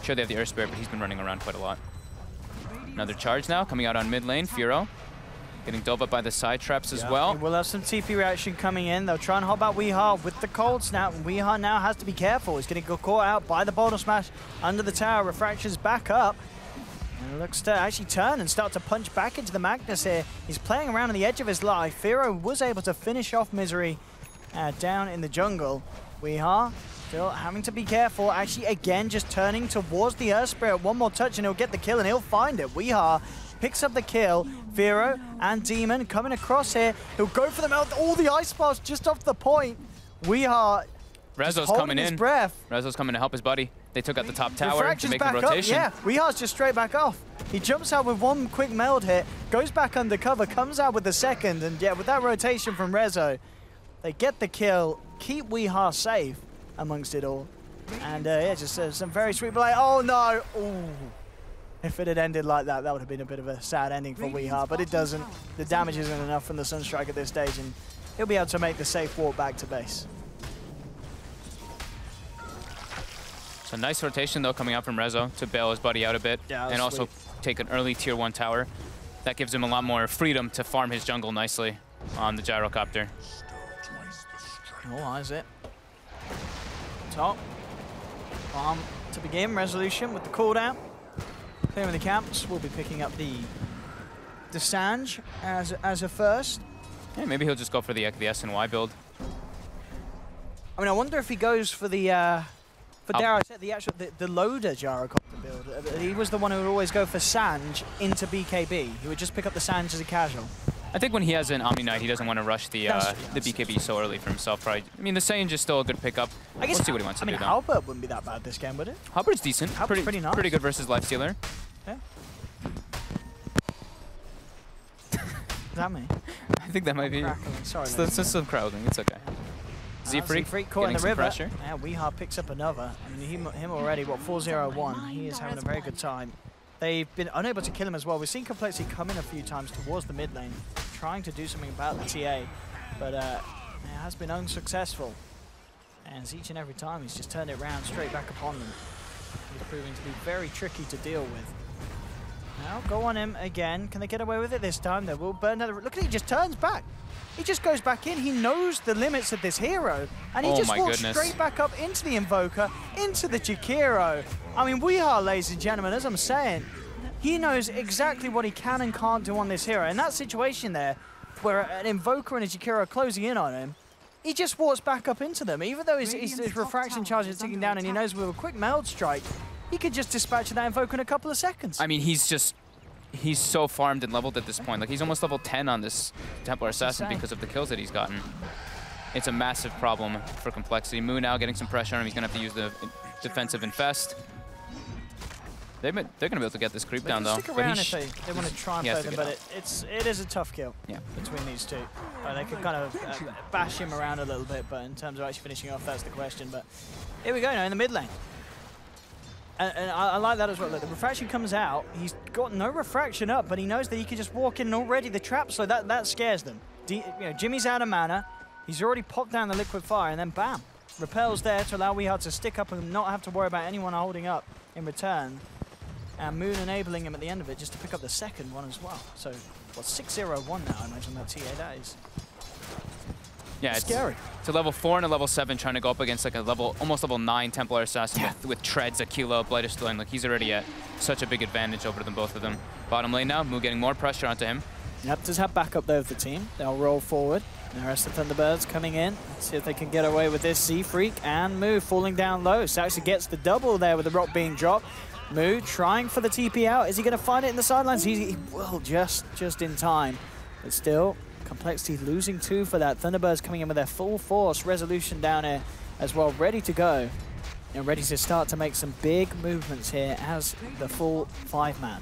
Sure, they have the Air Spirit, but he's been running around quite a lot. Another charge now, coming out on mid lane. Firo getting dove up by the side traps as well. We'll have some TP reaction coming in. They'll try and hop out Weeha with the cold snap. And Weeha now has to be careful. He's going to get caught out by the Boulder Smash under the tower. Refractions back up. And looks to actually turn and start to punch back into the Magnus here. He's playing around on the edge of his life. Firo was able to finish off Misery down in the jungle. Weeha still having to be careful. Actually, again, just turning towards the Earth Spirit. One more touch and he'll get the kill and he'll find it. Weeha picks up the kill. Firo and Demon coming across here. He'll go for them out. All the ice bars just off the point. Weeha Rezo's coming in. Breath. Rezo's coming to help his buddy. They took out the top tower to make the rotation. Yeah, Weeha's just straight back off. He jumps out with one quick meld hit, goes back undercover, comes out with the second, and yeah, with that rotation from Rezo, they get the kill, keep Weeha safe amongst it all. And yeah, just some very sweet play. Oh no! Ooh. If it had ended like that, that would have been a bit of a sad ending for Weeha, but it doesn't. The damage isn't enough from the Sunstrike at this stage, and he'll be able to make the safe walk back to base. So nice rotation though coming out from Rezo to bail his buddy out a bit, and also take an early tier 1 tower. That gives him a lot more freedom to farm his jungle nicely on the gyrocopter. Oh, is it? Top. Farm to begin. Resolution with the cooldown. Clearing the camps. We'll be picking up the Sange as a first. Yeah, maybe he'll just go for the SNY build. I mean, I wonder if he goes for the for Dara, I said the loader gyrocopter build. He was the one who would always go for Sange into BKB. He would just pick up the Sange as a casual. I think when he has an Omni Knight, he doesn't want to rush the BKB so early for himself. Probably. I mean, the Sange is still a good pickup. I guess we'll see what he wants to do. I mean, Halberd wouldn't be that bad this game, would it? Halberd's decent. Halberd's pretty nice. Pretty good versus Lifestealer. Yeah. Is that me? I think that might be. Sorry. It's just some crowding. It's okay. Z-Freak caught in the river. Pressure. Yeah, Weeha picks up another. I mean, him already, what, 4-0-1. He is having a very good time. They've been unable to kill him as well. We've seen Complexity come in a few times towards the mid lane, trying to do something about the TA, but it has been unsuccessful. And each and every time, he's just turned it around straight back upon them. He's proving to be very tricky to deal with. Now, go on him again. Can they get away with it this time? They will burn another. Look at it, he just turns back. He just goes back in. He knows the limits of this hero. And he just walks straight back up into the Invoker, into the Jakiro. I mean, Weeha, ladies and gentlemen, as I'm saying, he knows exactly what he can and can't do on this hero. In that situation there, where an Invoker and a Jakiro are closing in on him, he just walks back up into them. Even though his refraction charge is ticking down and he knows with a quick meld strike, he could just dispatch that Invoker in a couple of seconds. I mean, he's so farmed and leveled at this point. Like, he's almost level 10 on this Templar Assassin because of the kills that he's gotten. It's a massive problem for Complexity. Moon now getting some pressure on him. He's going to have to use the defensive Infest. They're going to be able to get this creep down, though. Stick around if they want to try and play them, but it is a tough kill between these two. They could kind of bash him around a little bit, but in terms of actually finishing off, that's the question. But here we go now in the mid lane. And I like that as well. Look, the refraction comes out. He's got no refraction up, but he knows that he can just walk in and already the trap, so that scares them. Jimmy's out of mana. He's already popped down the liquid fire, and then bam. Repels there to allow WeHa to stick up and not have to worry about anyone holding up in return. And Moon enabling him at the end of it just to pick up the second one as well. So, what, 6-0-1 now, I imagine that TA that is. Yeah, it's scary. It's a level 4 and a level 7 trying to go up against like a almost level 9 Templar Assassin with treads, Aquila, Blighter Stone. Like he's already at such a big advantage over them, both of them. Bottom lane now, Moon getting more pressure onto him. Yep, does have backup though of the team. They'll roll forward. And the rest of the Thunderbirds coming in. Let's see if they can get away with this. Z-Freak and Moo falling down low. So actually gets the double there with the rock being dropped. Moo trying for the TP out. Is he going to find it in the sidelines? He will just in time. But still, Complexity losing 2 for that. Thunderbirds coming in with their full force. Resolution down here as well, ready to go. And ready to start to make some big movements here as the full 5-man.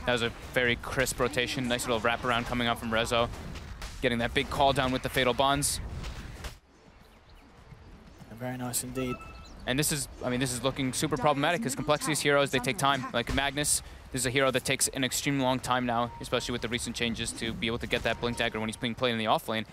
That was a very crisp rotation. Nice little wraparound coming out from Rezo. Getting that big call down with the Fatal Bonds. Very nice indeed. And this is, I mean, this is looking super problematic because Complexity's heroes, they take time. Like Magnus, this is a hero that takes an extremely long time now, especially with the recent changes to be able to get that Blink Dagger when he's being played in the off lane.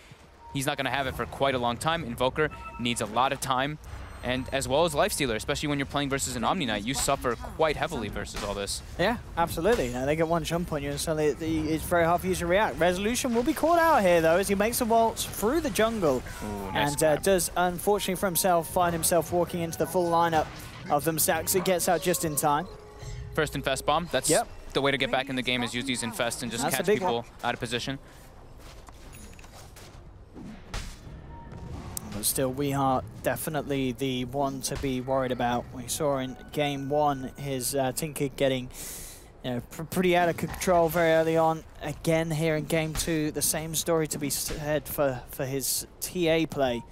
He's not going to have it for quite a long time. Invoker needs a lot of time, and as well as Lifestealer, especially when you're playing versus an Omni Knight, you suffer quite heavily versus all this. Yeah, absolutely. Now, they get one jump on you, and suddenly it's very hard for you to react. Resolution will be caught out here, though, as he makes a waltz through the jungle. Ooh, nice and does, unfortunately for himself, find himself walking into the full lineup of them. Saxy gets out just in time. First Infest Bomb. That's the way to get back in the game, is use these Infest and just catch people out of position. But still, WeHa definitely the one to be worried about. We saw in game 1 his Tinker getting pretty out of control very early on. Again here in game 2, the same story to be said for his TA play.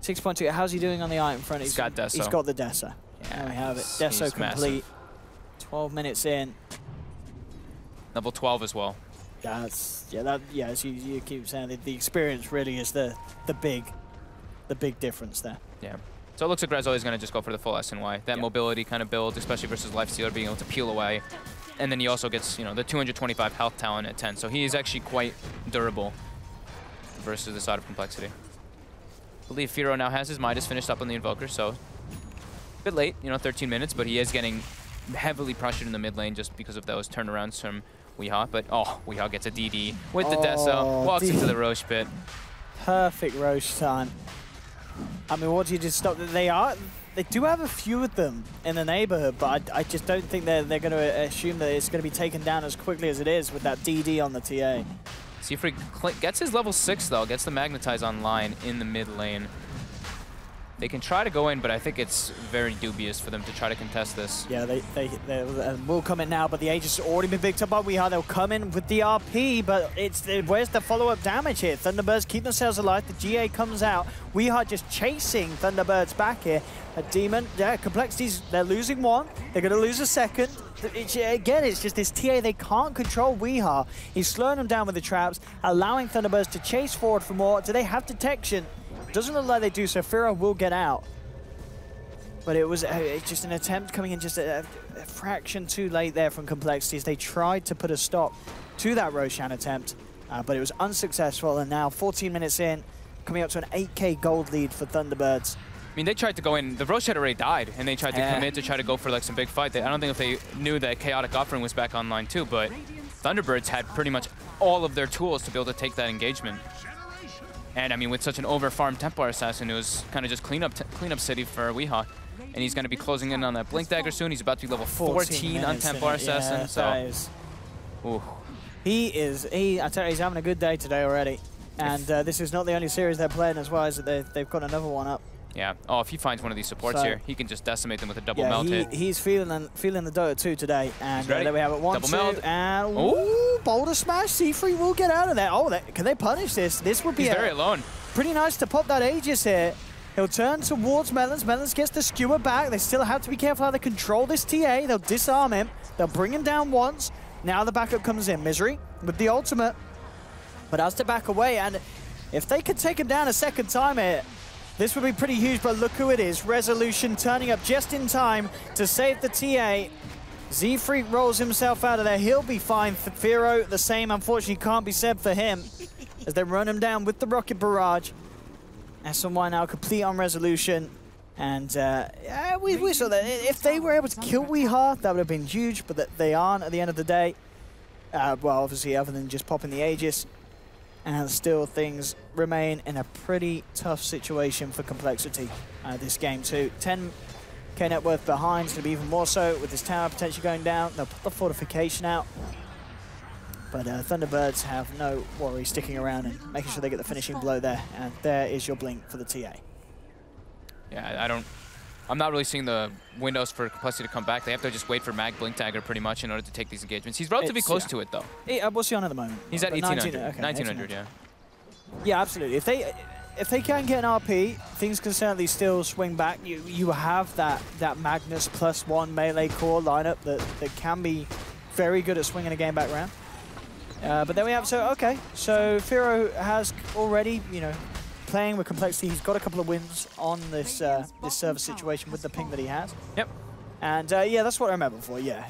6.2, how's he doing on the item front? He's got Deso. He's got the Deso. Yeah, there we have it. Deso complete. Massive. 12 minutes in. Level 12 as well. As you keep saying, the experience really is the big difference there. Yeah. So it looks like Rezo is going to just go for the full SNY. That mobility kind of build, especially versus Lifestealer, being able to peel away. And then he also gets, the 225 health talent at 10. So he is actually quite durable versus the side of Complexity. I believe Firo now has his Midas finished up on the Invoker, so a bit late, 13 minutes, but he is getting heavily pressured in the mid lane just because of those turnarounds from WeHa. But, WeHa gets a DD with the Deso, walks into the Roche pit. Perfect Roche time. I mean, what do you just stop? They do have a few of them in the neighborhood, but I just don't think they're going to assume that it's going to be taken down as quickly as it is with that DD on the TA. Seafreak gets his level 6 though, gets the Magnetize online in the mid lane. They can try to go in, but I think it's very dubious for them to try to contest this. Yeah, they will come in now, but the Aegis has already been picked up by WeHa. They'll come in with the RP, but where's the follow-up damage here? Thunderbirds keep themselves alive. The GA comes out. WeHa just chasing Thunderbirds back here. A Demon, Complexities, they're losing one. They're going to lose a second. Again, it's just this TA, they can't control WeHa. He's slowing them down with the traps, allowing Thunderbirds to chase forward for more. Do they have detection? Doesn't look like they do, so Firo will get out. But it was just an attempt coming in just a fraction too late there from Complexities. They tried to put a stop to that Roshan attempt, but it was unsuccessful. And now 14 minutes in, coming up to an 8K gold lead for Thunderbirds. I mean, they tried to go in. The Roche had already died, and they tried to commit to try to go for like some big fight. I don't think if they knew that Chaotic Offering was back online too, but Thunderbirds had pretty much all of their tools to be able to take that engagement. And I mean, with such an over-farmed Templar Assassin, it was kind of just cleanup city for WeHa. And he's going to be closing in on that Blink Dagger soon. He's about to be level 14 on Templar Assassin. Yeah, so, ooh. I tell you, he's having a good day today already. And this is not the only series they're playing as well, is that they've got another one up. Yeah. Oh, if he finds one of these supports here, he can just decimate them with a double meld hit. He's feeling the Dota 2 today. And there we have it. 1, double 2, meld. and ooh, Boulder Smash. C3 will get out of there. Oh, can they punish this? This would be very alone. Pretty nice to pop that Aegis here. He'll turn towards Melons. Melons gets the skewer back. They still have to be careful how they control this TA. They'll disarm him. They'll bring him down once. Now the backup comes in. Misery with the ultimate. But has to back away. And if they could take him down a second time here, this would be pretty huge, but look who it is. Resolution turning up just in time to save the TA. Z-Freak rolls himself out of there. He'll be fine. Firo, the same, unfortunately, can't be said for him as they run him down with the Rocket Barrage. SNY now complete on resolution. And yeah, we saw that if they were able to kill Weeha, that would have been huge, but that they aren't at the end of the day. Well, obviously, other than just popping the Aegis. And still, things remain in a pretty tough situation for Complexity this game, too. 10k net worth behind, it's going to be even more so with this tower potentially going down. They'll put the fortification out. But Thunderbirds have no worry sticking around and making sure they get the finishing blow there. And there is your blink for the TA. Yeah, I'm not really seeing the windows for Complexity to come back. They have to just wait for Mag Blink Dagger pretty much in order to take these engagements. He's relatively close to it, though. What's he on at the moment? He's at 1800. Okay, 1900, yeah. Yeah, absolutely. If they can get an RP, things can certainly still swing back. You have that Magnus +1 melee core lineup that can be very good at swinging a game back round. But then we have, so Firo has already, playing with Complexity. He's got a couple of wins on this this server situation with the ping that he has. Yep. And yeah, that's what I remember for. Yeah,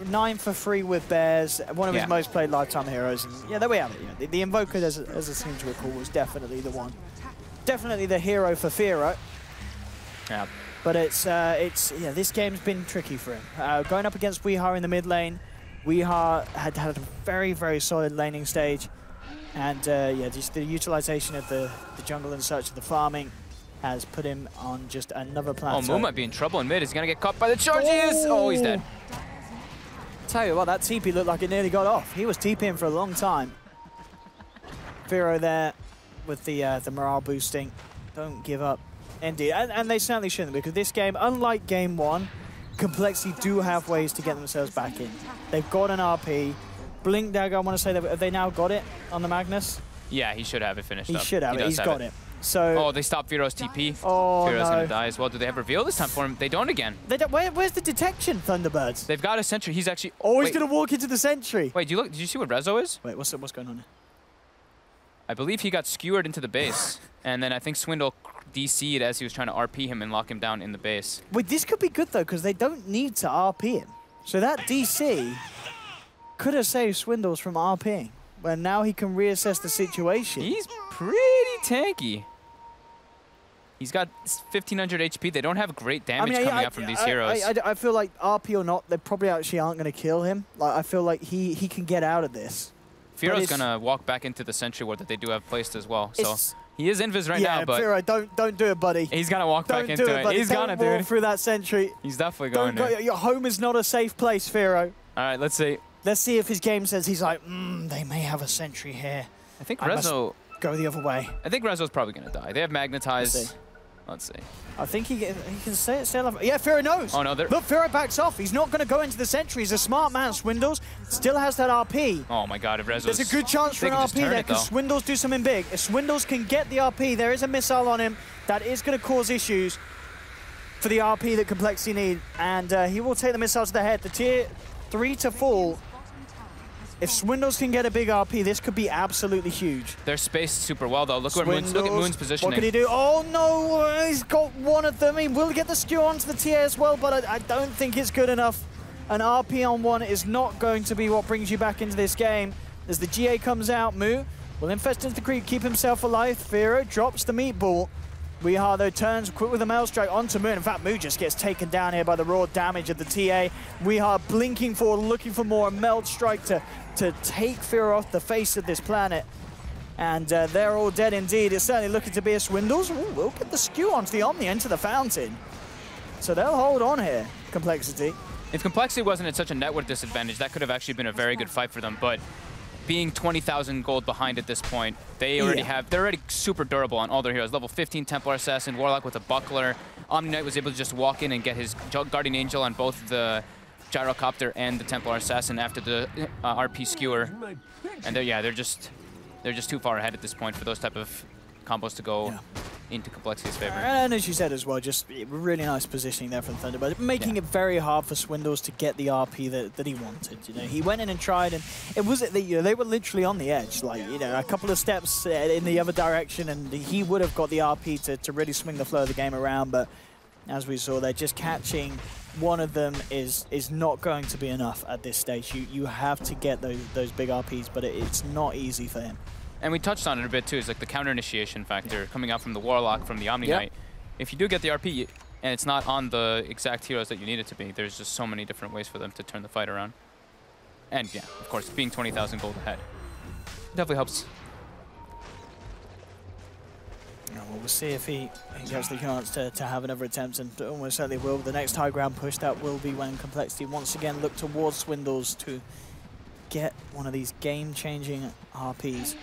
9 for free with Bears, one of his most played lifetime heroes. And yeah, there we have it. Yeah. The Invoker, as I seem to recall, was definitely the one, definitely the hero for Firo. Yeah. But it's yeah, this game's been tricky for him. Going up against Weeha in the mid lane, Weeha had a very, very solid laning stage. And yeah, just the utilization of the jungle and such, the farming, has put him on just another plateau. Oh, Moon might be in trouble in mid. He's going to get caught by the charges. Oh, he's dead. Tell you what, that TP looked like it nearly got off. He was TPing for a long time. Firo there with the morale boosting. Don't give up. Indeed, and they certainly shouldn't, because this game, unlike game 1, Complexity do have ways to get themselves back in. They've got an RP. Blink Dagger, I want to say, have they now got it on the Magnus? Yeah, he should have it finished up. He should have it. He's got it. So. Oh, they stopped Firo's TP. Oh, Firo's going to die as well. Do they have reveal this time for him? They don't again. They don't, where's the detection, Thunderbirds? They've got a sentry. He's actually. Oh, he's going to walk into the sentry. Wait, did you see what Rezo is? Wait, what's going on here? I believe he got skewered into the base. And then I think Swindle DC'd as he was trying to RP him and lock him down in the base. Wait, this could be good, though, because they don't need to RP him. So that DC could have saved Swindles from RPing. But now he can reassess the situation. He's pretty tanky. He's got 1500 HP. They don't have great damage coming out from these heroes. I feel like RP or not, they probably actually aren't going to kill him. Like, I feel like he can get out of this. Firo's going to walk back into the sentry ward that they do have placed as well. So he is invis right now, but Firo, don't do it, buddy. He's going to walk back into it. He's going to do it. Through that sentry. He's definitely going to. Your home is not a safe place, Firo. All right, let's see. Let's see if his game says he's like, they may have a sentry here. I think Rezo go the other way. I think Rezo's probably going to die. They have magnetized. Let's see. I think he can stay alive. Yeah, Firo knows. Oh, no. Look, Firo backs off. He's not going to go into the sentry. He's a smart man. Swindles still has that RP. Oh, my God. If Rezo's... There's a good chance for an RP there because Swindles do something big. If Swindles can get the RP, there is a missile on him. That is going to cause issues for the RP that Complexity need. And he will take the missile to the head. The tier 3 to fall. If Swindles can get a big RP, this could be absolutely huge. They're spaced super well, though. Look at Moon's positioning. What can he do? Oh, no. He's got one of them. He will get the skew onto the TA as well, but I don't think it's good enough. An RP on 1 is not going to be what brings you back into this game. As the GA comes out, Moo will infest into the creep, keep himself alive. Firo drops the meatball. Weeha, though, turns quick with a Mail Strike onto Moon. In fact, Moo just gets taken down here by the raw damage of the TA. Weeha blinking forward, looking for more. A Meld Strike to take Firo off the face of this planet. And they're all dead indeed. It's certainly looking to be a Swindles. Ooh, we'll get the skew onto the Omni into the fountain. So they'll hold on here, Complexity. If Complexity wasn't at such a network disadvantage, that could have actually been a very good fight for them. But being 20,000 gold behind at this point, they're already super durable on all their heroes. Level 15 Templar Assassin, Warlock with a Buckler. Omni Knight was able to just walk in and get his Guardian Angel on both the Gyrocopter and the Templar Assassin after the RP skewer. And they're just too far ahead at this point for those type of combos to go into Complexity's favor. And as you said as well, just really nice positioning there from Thunderbird, making it very hard for Swindles to get the RP that he wanted. He went in and tried, and it was they were literally on the edge, like a couple of steps in the other direction, and he would have got the RP to really swing the flow of the game around. But as we saw, they're just catching one of them is not going to be enough at this stage. You have to get those big RPs, but it's not easy for him. And we touched on it a bit too, is like the counter initiation factor coming out from the Warlock, from the Omni Knight. If you do get the RP and it's not on the exact heroes that you need it to be, there's just so many different ways for them to turn the fight around. And yeah, of course, being 20,000 gold ahead definitely helps. Well, we'll see if he gets the chance to have another attempt, and almost certainly will. The next high ground push, that will be when Complexity once again look towards Swindles to get one of these game-changing RPs.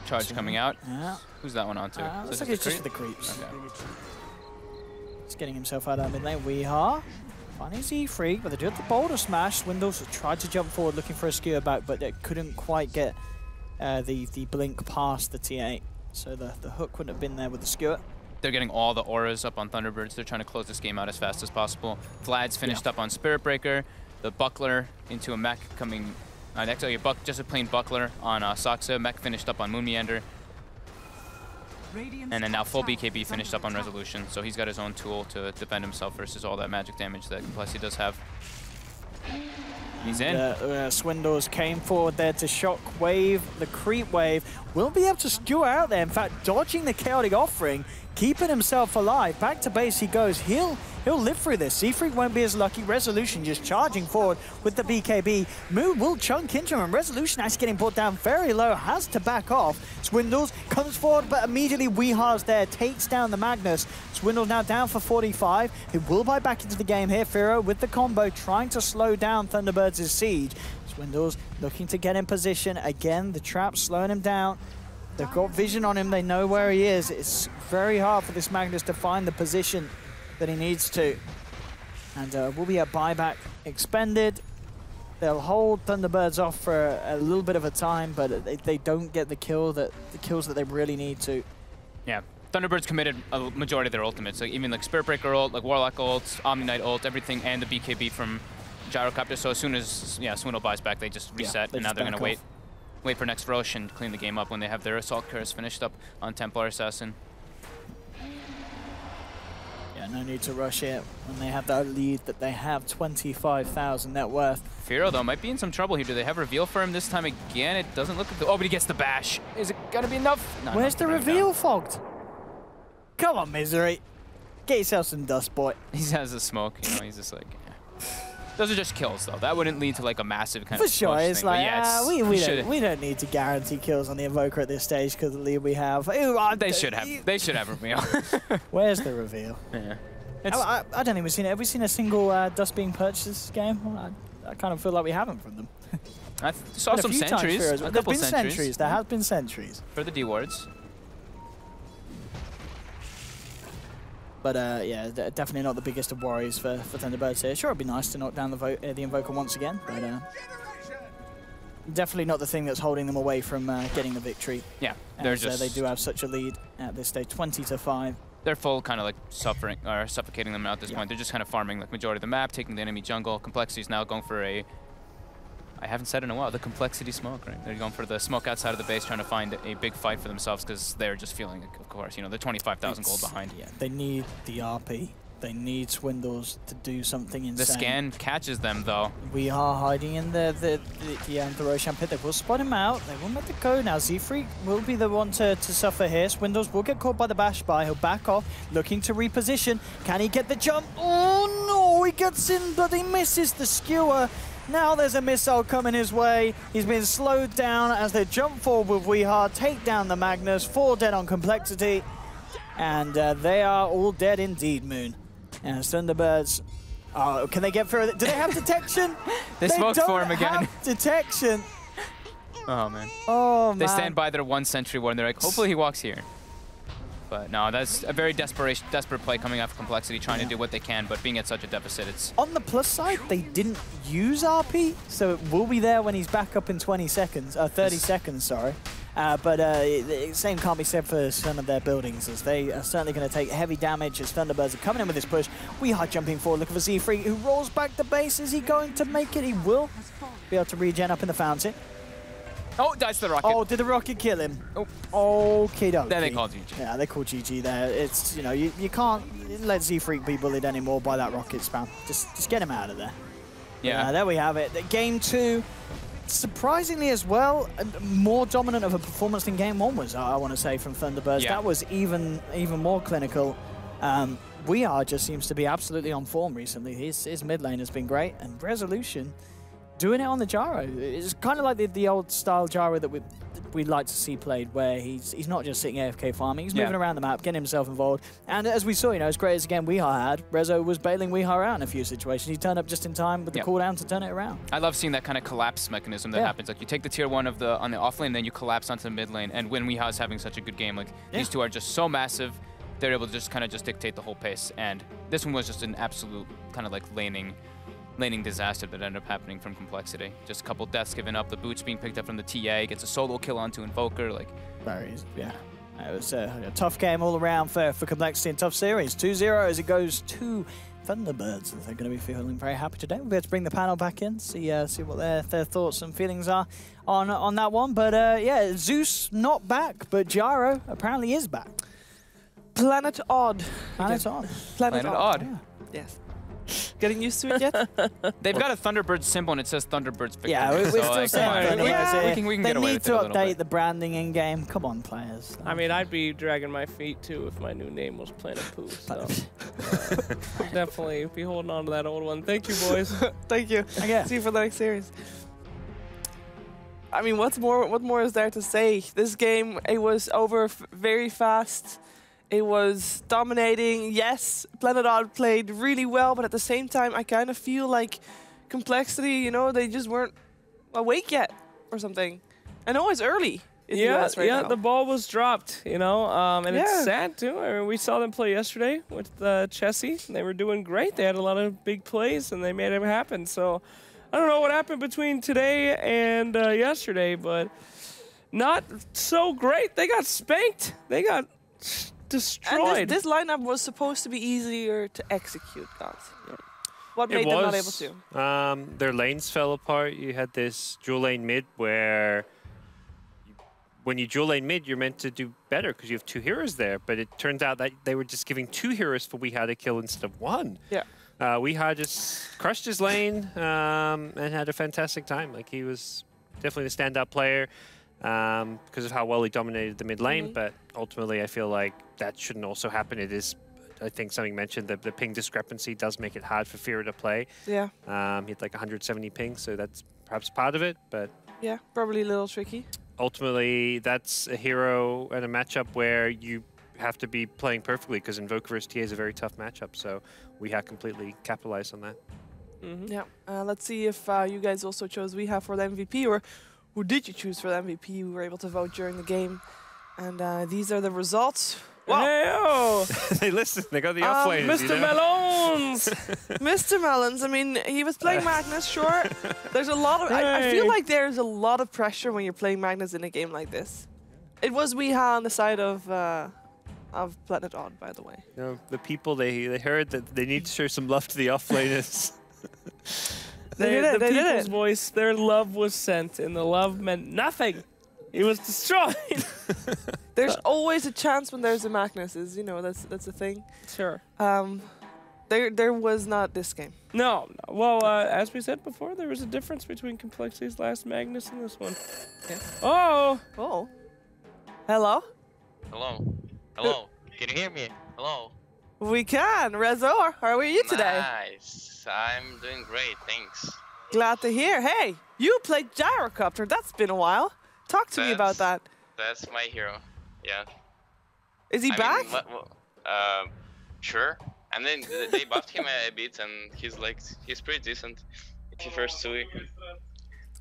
Charge coming out. Yeah. Who's that one onto? Looks like it's just for the creeps. Okay. He's getting himself out of mid lane. Weehaw finding Z-Freak, but they do have the boulder smash. Swindles tried to jump forward looking for a skewer back, but they couldn't quite get the blink past the T8. So the hook wouldn't have been there with the skewer. They're getting all the auras up on Thunderbirds. They're trying to close this game out as fast as possible. Vlad's finished up on Spirit Breaker. The Buckler into a mech coming... next, just a plain Buckler on Saksa. Mech finished up on Moon Meander. And then now full BKB finished up on Resolution. So he's got his own tool to defend himself versus all that magic damage that Complexity does have. He's in. Swindles came forward there to shock wave. The creep wave will be able to skewer out there. In fact, dodging the chaotic offering, keeping himself alive. Back to base he goes. He'll live through this. Z-Freak won't be as lucky. Resolution just charging forward with the BKB. Moon will chunk into him, and Resolution actually getting brought down very low. Has to back off. Swindles comes forward, but immediately Weeha's there. Takes down the Magnus. Swindles now down for 45. He will buy back into the game here. Firo with the combo, trying to slow down Thunderbirds' siege. Swindles looking to get in position. Again, the trap slowing him down. They've got vision on him. They know where he is. It's very hard for this Magnus to find the position that he needs to. And will be a buyback expended. They'll hold Thunderbirds off for a little bit of a time, but they don't get the kills that they really need to. Yeah, Thunderbirds committed a majority of their ultimates. Like even like Spirit Breaker ult, like Warlock ult, Omni Knight ult, everything, and the BKB from Gyrocopter. So as soon as Swindle buys back, they just reset, and now they're gonna wait for next Roche and clean the game up when they have their Assault Curse finished up on Templar Assassin. Yeah, no need to rush it when they have that lead that they have 25,000 net worth. Firo, though, might be in some trouble here. Do they have reveal for him this time again? It doesn't look like... Oh, but he gets the bash. Is it going to be enough? No, where's the reveal fogged? Come on, Misery. Get yourself some dust, boy. He has the smoke. You know, he's just like... Those are just kills, though. That wouldn't lead to like a massive kind of For sure, it's thing. like, yeah, we don't need to guarantee kills on the Invoker at this stage because the lead we have. They should have reveal. Where's the reveal? Yeah. I don't think we've seen it. Have we seen a single dust being purchased this game? I kind of feel like we haven't from them. I saw some sentries. There have been sentries. There have been sentries. For the D wards. But yeah, definitely not the biggest of worries for Thunderbirds here. Sure, it'd be nice to knock down the Invoker once again, but definitely not the thing that's holding them away from getting the victory. Yeah, they're just... they do have such a lead at this stage, 20-5. They're full kind of like suffering or suffocating them at this point. They're just kind of farming like majority of the map, taking the enemy jungle. Complexity's now going for a... I haven't said in a while, the Complexity smoke, right? They're going for the smoke outside of the base, trying to find a big fight for themselves because they're just feeling, of course, you know, they're 25,000 gold behind. Yeah, they need the RP. They need Swindles to do something insane. The scan catches them, though. We are hiding in the Roshan pit. They will spot him out. They will let it go now. Z-Freak will be the one to suffer here. Swindles will get caught by the bash by. He'll back off, looking to reposition. Can he get the jump? Oh, no, he gets in, but he misses the skewer. Now there's a missile coming his way. He's been slowed down as they jump forward with Weeha, take down the Magnus, 4 dead on Complexity. And they are all dead indeed, Moon. And Thunderbirds, can they get through it? Do they have detection? They smoked for him again. Have detection. Oh, man. Oh, man. They stand by their 1 sentry ward and they're like, hopefully he walks here. But no, that's a very desperate play coming out of Complexity, trying to do what they can, but being at such a deficit, it's... On the plus side, they didn't use RP, so it will be there when he's back up in 20 seconds, 30 seconds, sorry. But the same can't be said for some of their buildings, as they are certainly going to take heavy damage as Thunderbirds are coming in with this push. We are jumping forward, looking for Z-Freak, who rolls back the base. Is he going to make it? He will be able to regen up in the fountain. Oh, that's the rocket. Oh, did the rocket kill him? Oh, okay, then they called GG. Yeah, they called GG there. It's, you know, you can't let Z-Freak be bullied anymore by that rocket spam. Just get him out of there. Yeah. There we have it. Game 2 surprisingly as well, more dominant of a performance than Game 1 was, I want to say, from Thunderbirds. Yeah. That was even more clinical. We Are just seems to be absolutely on form recently. His mid lane has been great, and Resolution doing it on the gyro. It's kind of like the old style gyro that we'd like to see played, where he's not just sitting AFK farming, he's moving around the map, getting himself involved. And as we saw, as great as again Weehaw had, Rezo was bailing Weehaw out in a few situations. He turned up just in time with the cooldown to turn it around. I love seeing that kind of collapse mechanism that happens. Like you take the tier 1 on the off lane, then you collapse onto the mid lane. And when Weehaw's having such a good game, like these two are just so massive, they're able to just kind of dictate the whole pace. And this one was just an absolute kind of like laning disaster that ended up happening from Complexity. Just a couple deaths given up, the boots being picked up from the TA, gets a solo kill onto Invoker. Like, yeah. It was a tough game all around for Complexity and tough series. 2-0 as it goes to Thunderbirds. They're going to be feeling very happy today. We'll be able to bring the panel back in, see what their thoughts and feelings are on that one. But yeah, Zeus not back, but Gyro apparently is back. Planet Odd. Planet Odd. Planet Odd. Yeah. Yes. Getting used to it yet? they've got a Thunderbird symbol and it says Thunderbirds victory. Yeah, we're still like, saying we can they get away need with to it a little update bit. the branding in game. Come on, players. I mean, I'd be dragging my feet too if my new name was Planet Poo. So definitely be holding on to that old one. Thank you, boys. Thank you. Okay. See you for the next series. I mean, what more is there to say? This game, it was over very fast. It was dominating. Yes, Planet Odd played really well, but at the same time, I kind of feel like Complexity, they just weren't awake yet or something. I know it's early in the US right now. The ball was dropped, and it's sad too. I mean, we saw them play yesterday with Chessie. They were doing great. They had a lot of big plays, and they made it happen. So I don't know what happened between today and yesterday, but not so great. They got spanked. They got destroyed. And this lineup was supposed to be easier to execute, guys. What made them not able to? Their lanes fell apart. You had this dual lane mid where when you dual lane mid, you're meant to do better because you have 2 heroes there. But it turns out that they were just giving 2 heroes for Weehaw to kill instead of 1. Yeah. Weehaw just crushed his lane and had a fantastic time. Like, he was definitely the standout player because of how well he dominated the mid lane. But ultimately, I feel like that shouldn't also happen. It is, I think something mentioned that the ping discrepancy does make it hard for Fira to play. Yeah. He had like 170 ping, so that's perhaps part of it. But yeah, probably a little tricky. Ultimately, that's a hero and a matchup where you have to be playing perfectly because Invoker vs TA is a very tough matchup. So Weehaw completely capitalized on that. Yeah. Let's see if you guys also chose Weehaw for the MVP, or who did you choose for the MVP? You were able to vote during the game. And these are the results. Wow. Hey-o! They listened. They got the offlaners, Mr. Melons! Mr. Melons, I mean, he was playing Magnus, sure. There's a lot of... I feel like there's a lot of pressure when you're playing Magnus in a game like this. It was Weehaw on the side of Planet Odd, by the way. No, the people, they heard that they need to show some love to the offlaners. They did it. The people's voice, their love was sent, and the love meant nothing. He was destroyed. There's always a chance when there's a Magnus, that's the thing. Sure. There was not this game. No. Well, as we said before, there was a difference between Complexity's last Magnus and this one. Yeah. Oh. Oh. Hello? Hello. Hello. Can you hear me? Hello. We can. Rezo, how are you today? Nice. I'm doing great, thanks. Glad to hear. Hey, you played Gyrocopter. That's been a while. Talk to me about that. That's my hero. Yeah. Is he back? Sure. And then they buffed him a bit, and he's pretty decent. If you first see him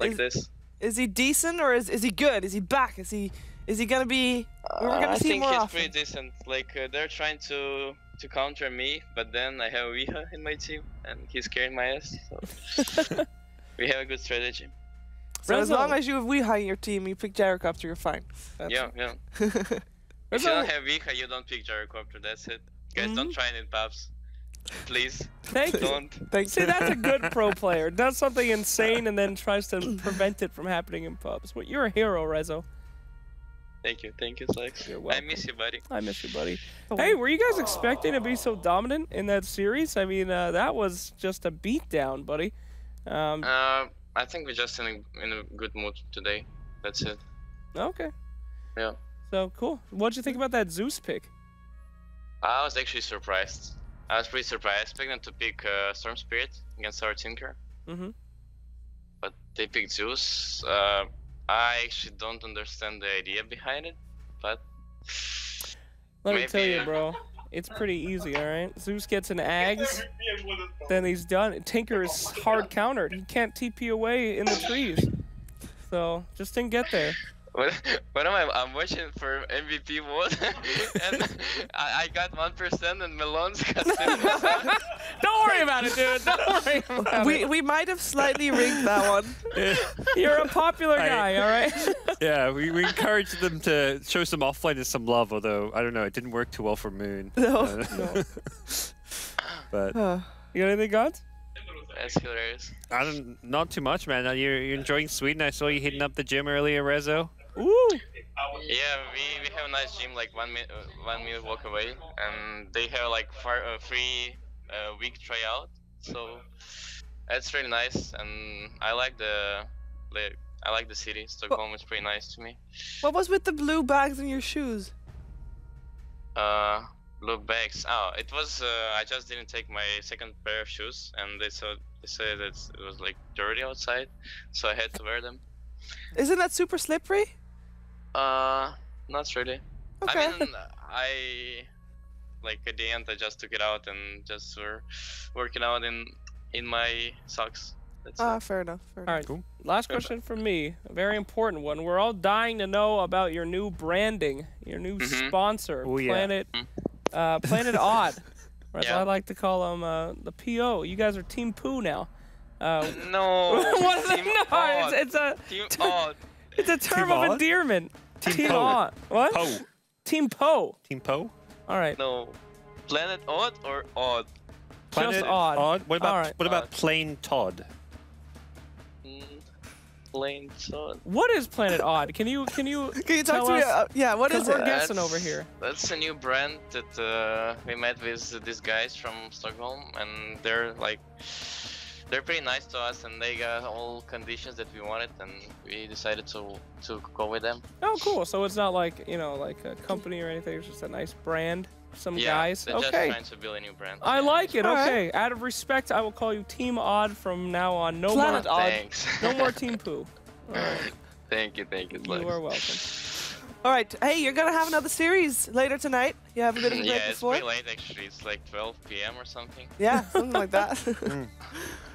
like this. Is he decent or is he good? Is he back? Is he gonna be? We're gonna see more often. I think he's pretty decent. Like they're trying to counter me, but then I have Weehaw in my team, and he's carrying my ass. So we have a good strategy. So as long as you have Weehaw in your team, you pick Gyrocopter, you're fine. Yeah. If you don't have Weehaw, you don't pick Gyrocopter. That's it. Guys, don't try it in pubs. Please. Don't. See, that's a good pro player. Does something insane and then tries to prevent it from happening in pubs. Well, you're a hero, Rezo. Thank you, Slex. You're welcome. I miss you, buddy. I miss you, buddy. Hey, were you guys expecting to be so dominant in that series? I mean, that was just a beatdown, buddy. I think we're just in a good mood today. That's it. Okay. Yeah. So cool. What'd you think about that Zeus pick? I was actually surprised. I was pretty surprised. I expected them to pick Storm Spirit against our Tinker. Mm-hmm. But they picked Zeus. I actually don't understand the idea behind it, but Let me tell you, bro. It's pretty easy, alright? Zeus gets an Ags, then he's done. Tinker is hard countered. He can't TP away in the trees. So, just didn't get there. What am I? I'm watching for MVP vote, and I got 1%, and Melon's got 7%. Don't worry about it, dude. Don't worry about it. We might have slightly rigged that one. You're a popular guy, all right? Yeah, we encouraged them to show some offlane and some love, although, I don't know, it didn't work too well for Moon. No. No. But You got anything, Gods? That's hilarious. not too much, man. You're enjoying Sweden. I saw you hitting up the gym earlier, Rezo. Ooh. Yeah, we have a nice gym like 1 minute walk away, and they have like free week tryout. So that's really nice, and I like the city. Stockholm is pretty nice to me. What was with the blue bags in your shoes? Blue bags. Oh, it was. I just didn't take my second pair of shoes, and they said that it was like dirty outside, so I had to wear them. Isn't that super slippery? Not really. Okay. I mean, like at the end, I just took it out and just were working out in my socks. That's it. Fair enough. Fair enough. All right, cool. Last question from me, a very important one. We're all dying to know about your new branding, your new sponsor, Oh, yeah. Planet Odd, or as Yeah. I like to call them, the PO. You guys are Team Poo now. No. What is it? Team No, Odd. it's a Team Odd. it's a term Team of Odd? endearment. Team Po. Odd. What? Po. Team Po. Team Po? All right. No. Planet Odd or Odd? Just Odd. What about All right. what about plain Todd? Plain Odd. What is Planet Odd? Can you Can you tell talk to me? us? Yeah, what is We're it? guessing That's- over here. That's a new brand that we met with these guys from Stockholm, and they're pretty nice to us, and they got all conditions that we wanted, and we decided to go with them. Oh, cool. So it's not like, like a company or anything. It's just a nice brand. Some Yeah, guys. they're just Okay. trying to build a new brand. I like it. All right. Okay. Out of respect, I will call you Team Odd from now on. No Planet more. Odd. Thanks. No more Team Poo. All right. Thank you. You are welcome. All right. Hey, you're gonna have another series later tonight. You have a bit of a break Yeah, it's before. pretty late actually. It's like 12 p.m. or something. Yeah, something like that. You're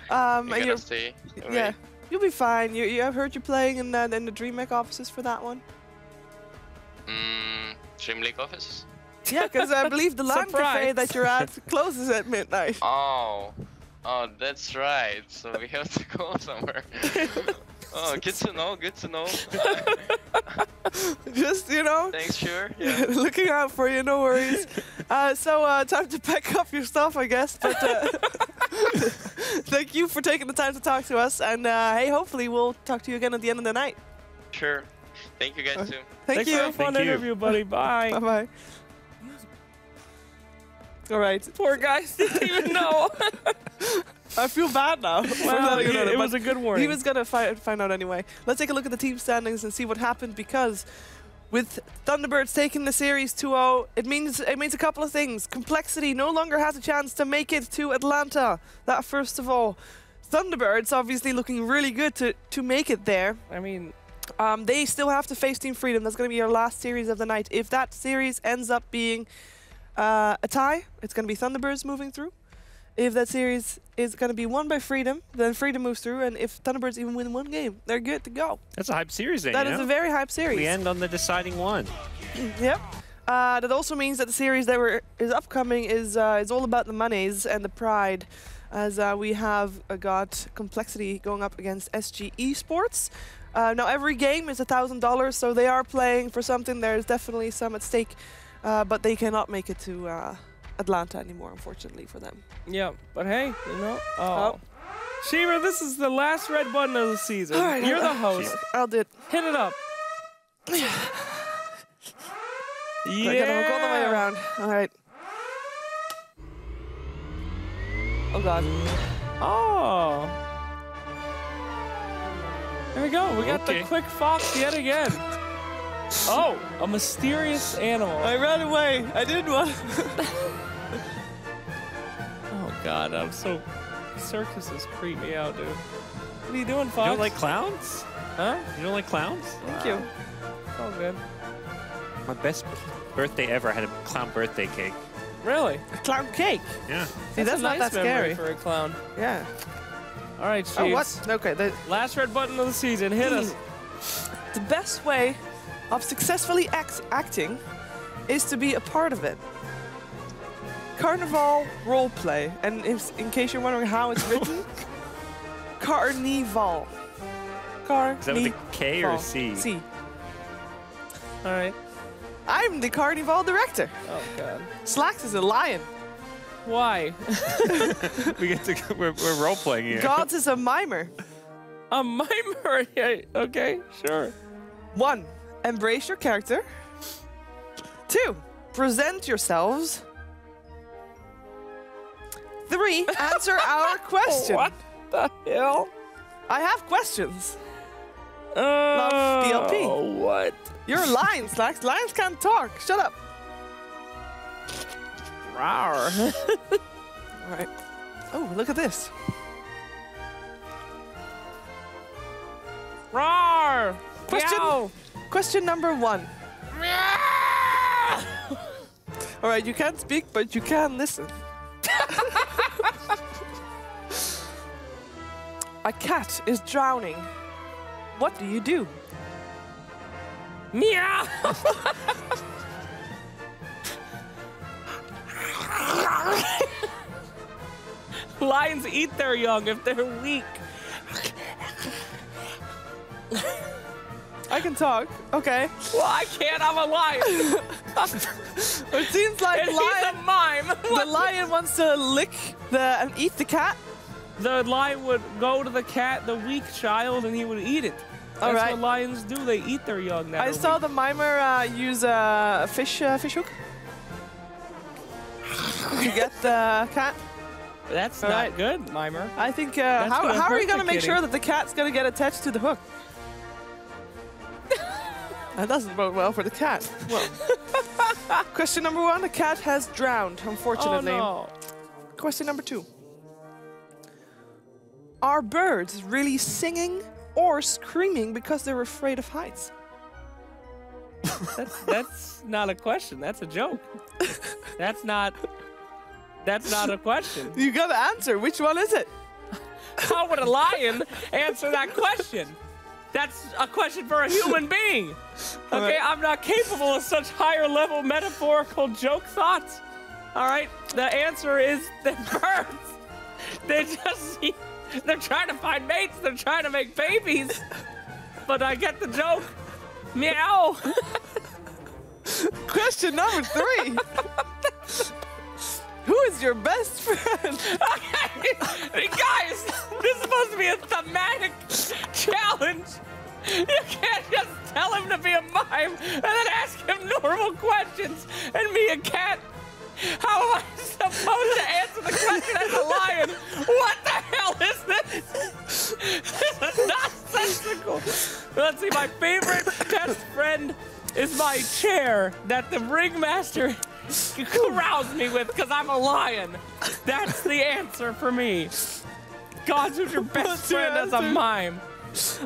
and gonna you're, stay away? yeah, you'll be fine. I've heard you're playing in the DreamHack offices for that one. DreamLeague office? Yeah, because I believe the LAN cafe Surprise. that you're at closes at midnight. Oh, that's right. So we have to go somewhere. Oh, good to know. Good to know. Just, Thanks, sure. Yeah. looking out for you, no worries. So time to pack up your stuff, I guess. But thank you for taking the time to talk to us. And hey, hopefully we'll talk to you again at the end of the night. Sure. Thank you guys too. Thank Thanks you. for a fun Thank you. interview, buddy. Bye. Bye-bye. All right. Poor guys didn't even know. I feel bad now. for Well, letting you know that, it but was a good warning. He was gonna find out anyway. Let's take a look at the team standings and see what happened, because with Thunderbirds taking the series 2-0, it means a couple of things. Complexity no longer has a chance to make it to Atlanta. That first of all. Thunderbirds obviously looking really good to make it there. I mean, They still have to face Team Freedom. That's going to be our last series of the night. If that series ends up being a tie, it's going to be Thunderbirds moving through. If that series is going to be won by Freedom, then Freedom moves through. And if Thunderbirds even win one game, they're good to go. That's a hype series then, That you is know? a very hype series. We end on the deciding one. Yep. That also means that the series that is upcoming is all about the monies and the pride, as we have got Complexity going up against SG Esports. Now every game is $1,000, so they are playing for something. There's definitely some at stake, but they cannot make it to Atlanta anymore, unfortunately for them. yeah, but hey, Oh. Shearer, this is the last red button of the season. All right, You're the host. I'll do it. Hit it up. Yeah. We'll go all the way around. All right. Oh God. Oh. There we go. We got the quick fox yet again. Oh, a mysterious animal. I ran away. I didn't want. Oh God, I'm so. Circuses creep me out, dude. What are you doing, Fox? You don't like clowns? Huh? You don't like clowns? Thank you. Oh, good. My best birthday ever, I had a clown birthday cake. Really? A clown cake. Yeah. See, that's a not nice that memory scary. for a clown. Yeah. All right, Chiefs. Oh, what? Okay. Last red button of the season. Hit us. The best way of successfully acting is to be a part of it. Carnival roleplay, and in case you're wondering how it's written, Carnival. Is that with a K or a C? C. All right. I'm the Carnival director. Oh God. Slacks is a lion. Why? We get to. We're role playing here. Gods is a mimer. A mimer. Yeah, okay, sure. 1. Embrace your character. 2. Present yourselves. 3. Answer our question. What the hell? I have questions. Love DLP. What? You're a lion, Slacks. Lions can't talk. Shut up. Rawr. All right. Oh, look at this. Rawr. Question. Question number 1. All right, you can't speak, but you can listen. A cat is drowning. What do you do? Meow. Lions eat their young if they're weak. I can talk. Okay. Well, I can't. I'm a lion. It seems like And he's a mime. the lion wants to lick and eat the cat. The lion would go to the cat, the weak child, and he would eat it. That's All right. what lions do. They eat their young. That I are saw weak. the mimer use a fish hook to get the cat. That's All not right. good, mimer. I think. That's How gonna are hurt you gonna the make kitty. sure that the cat's gonna get attached to the hook? That doesn't bode well for the cat. Well, question number 1: the cat has drowned, unfortunately. Oh, no. Question number 2: are birds really singing or screaming because they're afraid of heights? That's not a question. That's a joke. That's not a question. You gotta answer. Which one is it? How would a lion answer that question? That's a question for a human being. Okay, I'm not capable of such higher level metaphorical joke thoughts. All right, the answer is that birds, they're trying to find mates, they're trying to make babies. But I get the joke. Meow. Question number 3: who is your best friend? Hey, guys, this is supposed to be a thematic challenge. You can't just tell him to be a mime and then ask him normal questions and me a cat. How am I supposed to answer the question as a lion? What the hell is this? This is nonsensical. Let's see, my favorite best friend is my chair that the ringmaster carouse me with because I'm a lion. That's the answer for me. Gods, who's your best What's your friend as a answer? mime?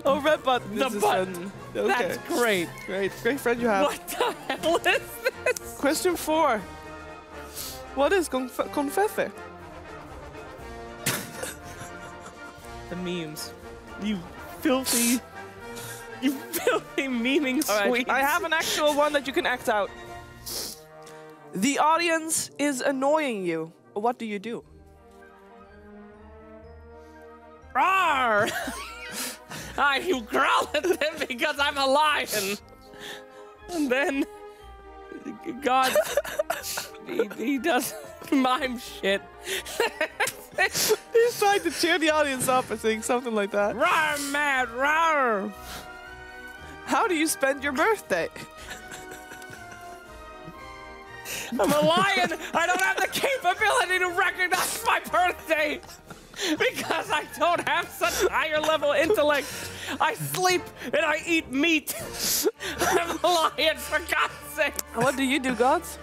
Oh, red button. The is his button. friend. Okay. That's great. Great friend you have. What the hell is this? Question 4: what is confefe? The memes. You filthy memeing All right, sweets. I have an actual one that you can act out. The audience is annoying you. What do you do? Rawr! You growl at them because I'm a lion. And then God, he does mime shit. He's trying to cheer the audience up, I think, something like that. Rawr, mad, rawr! How do you spend your birthday? I'm a lion. I don't have the capability to recognize my birthday. Because I don't have such higher level intellect. I sleep and I eat meat. I'm a lion, for God's sake. What do you do, gods?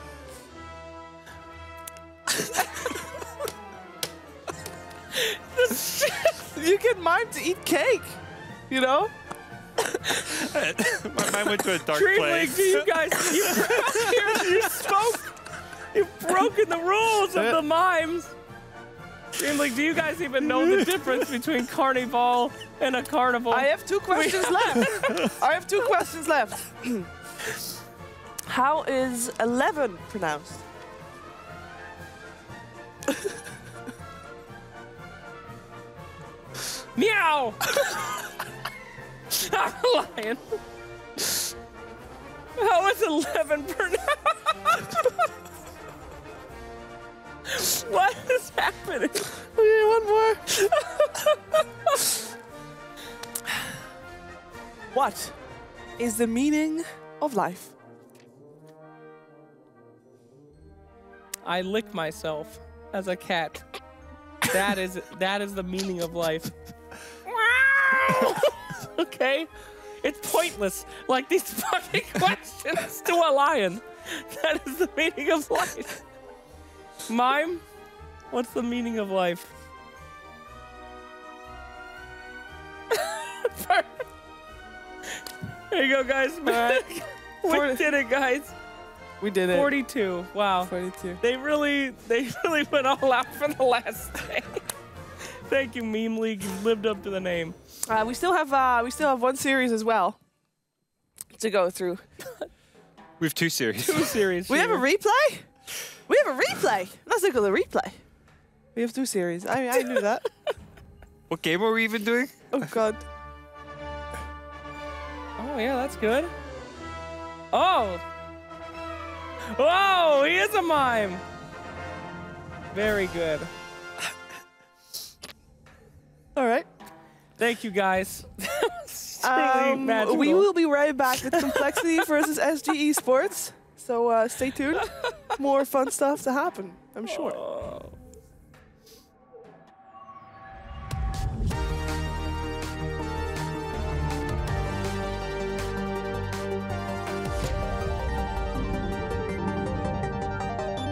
You get mime to eat cake, you know? My mind went to a dark DreamLeague, place. do you guys, you spoke. You've broken the rules of the mimes. DreamLeague, do you guys even know the difference between carnival and a carnival? I have 2 questions left. I have 2 questions left. How is 11 pronounced? Meow! I'm a lion. How is 11 pronounced? What is happening? Okay, one more. What is the meaning of life? I lick myself as a cat. That is the meaning of life. Okay? It's pointless. Like these fucking questions to a lion. That is the meaning of life. Mime, what's the meaning of life? There you go, guys. We did it, guys. We did it. 42. Wow. 42. They really went all out for the last day. Thank you, Meme League. You lived up to the name. We still have 1 series as well to go through. We have 2 series. 2 series. We have a here. replay. We have a replay. Let's look at the replay. We have 2 series. I knew that. What game are we even doing? Oh God. Oh yeah, that's good. Oh. Whoa, he is a mime. Very good. All right. Thank you, guys. Really magical. We will be right back with Complexity versus SG Esports. So stay tuned. More fun stuff to happen, I'm sure.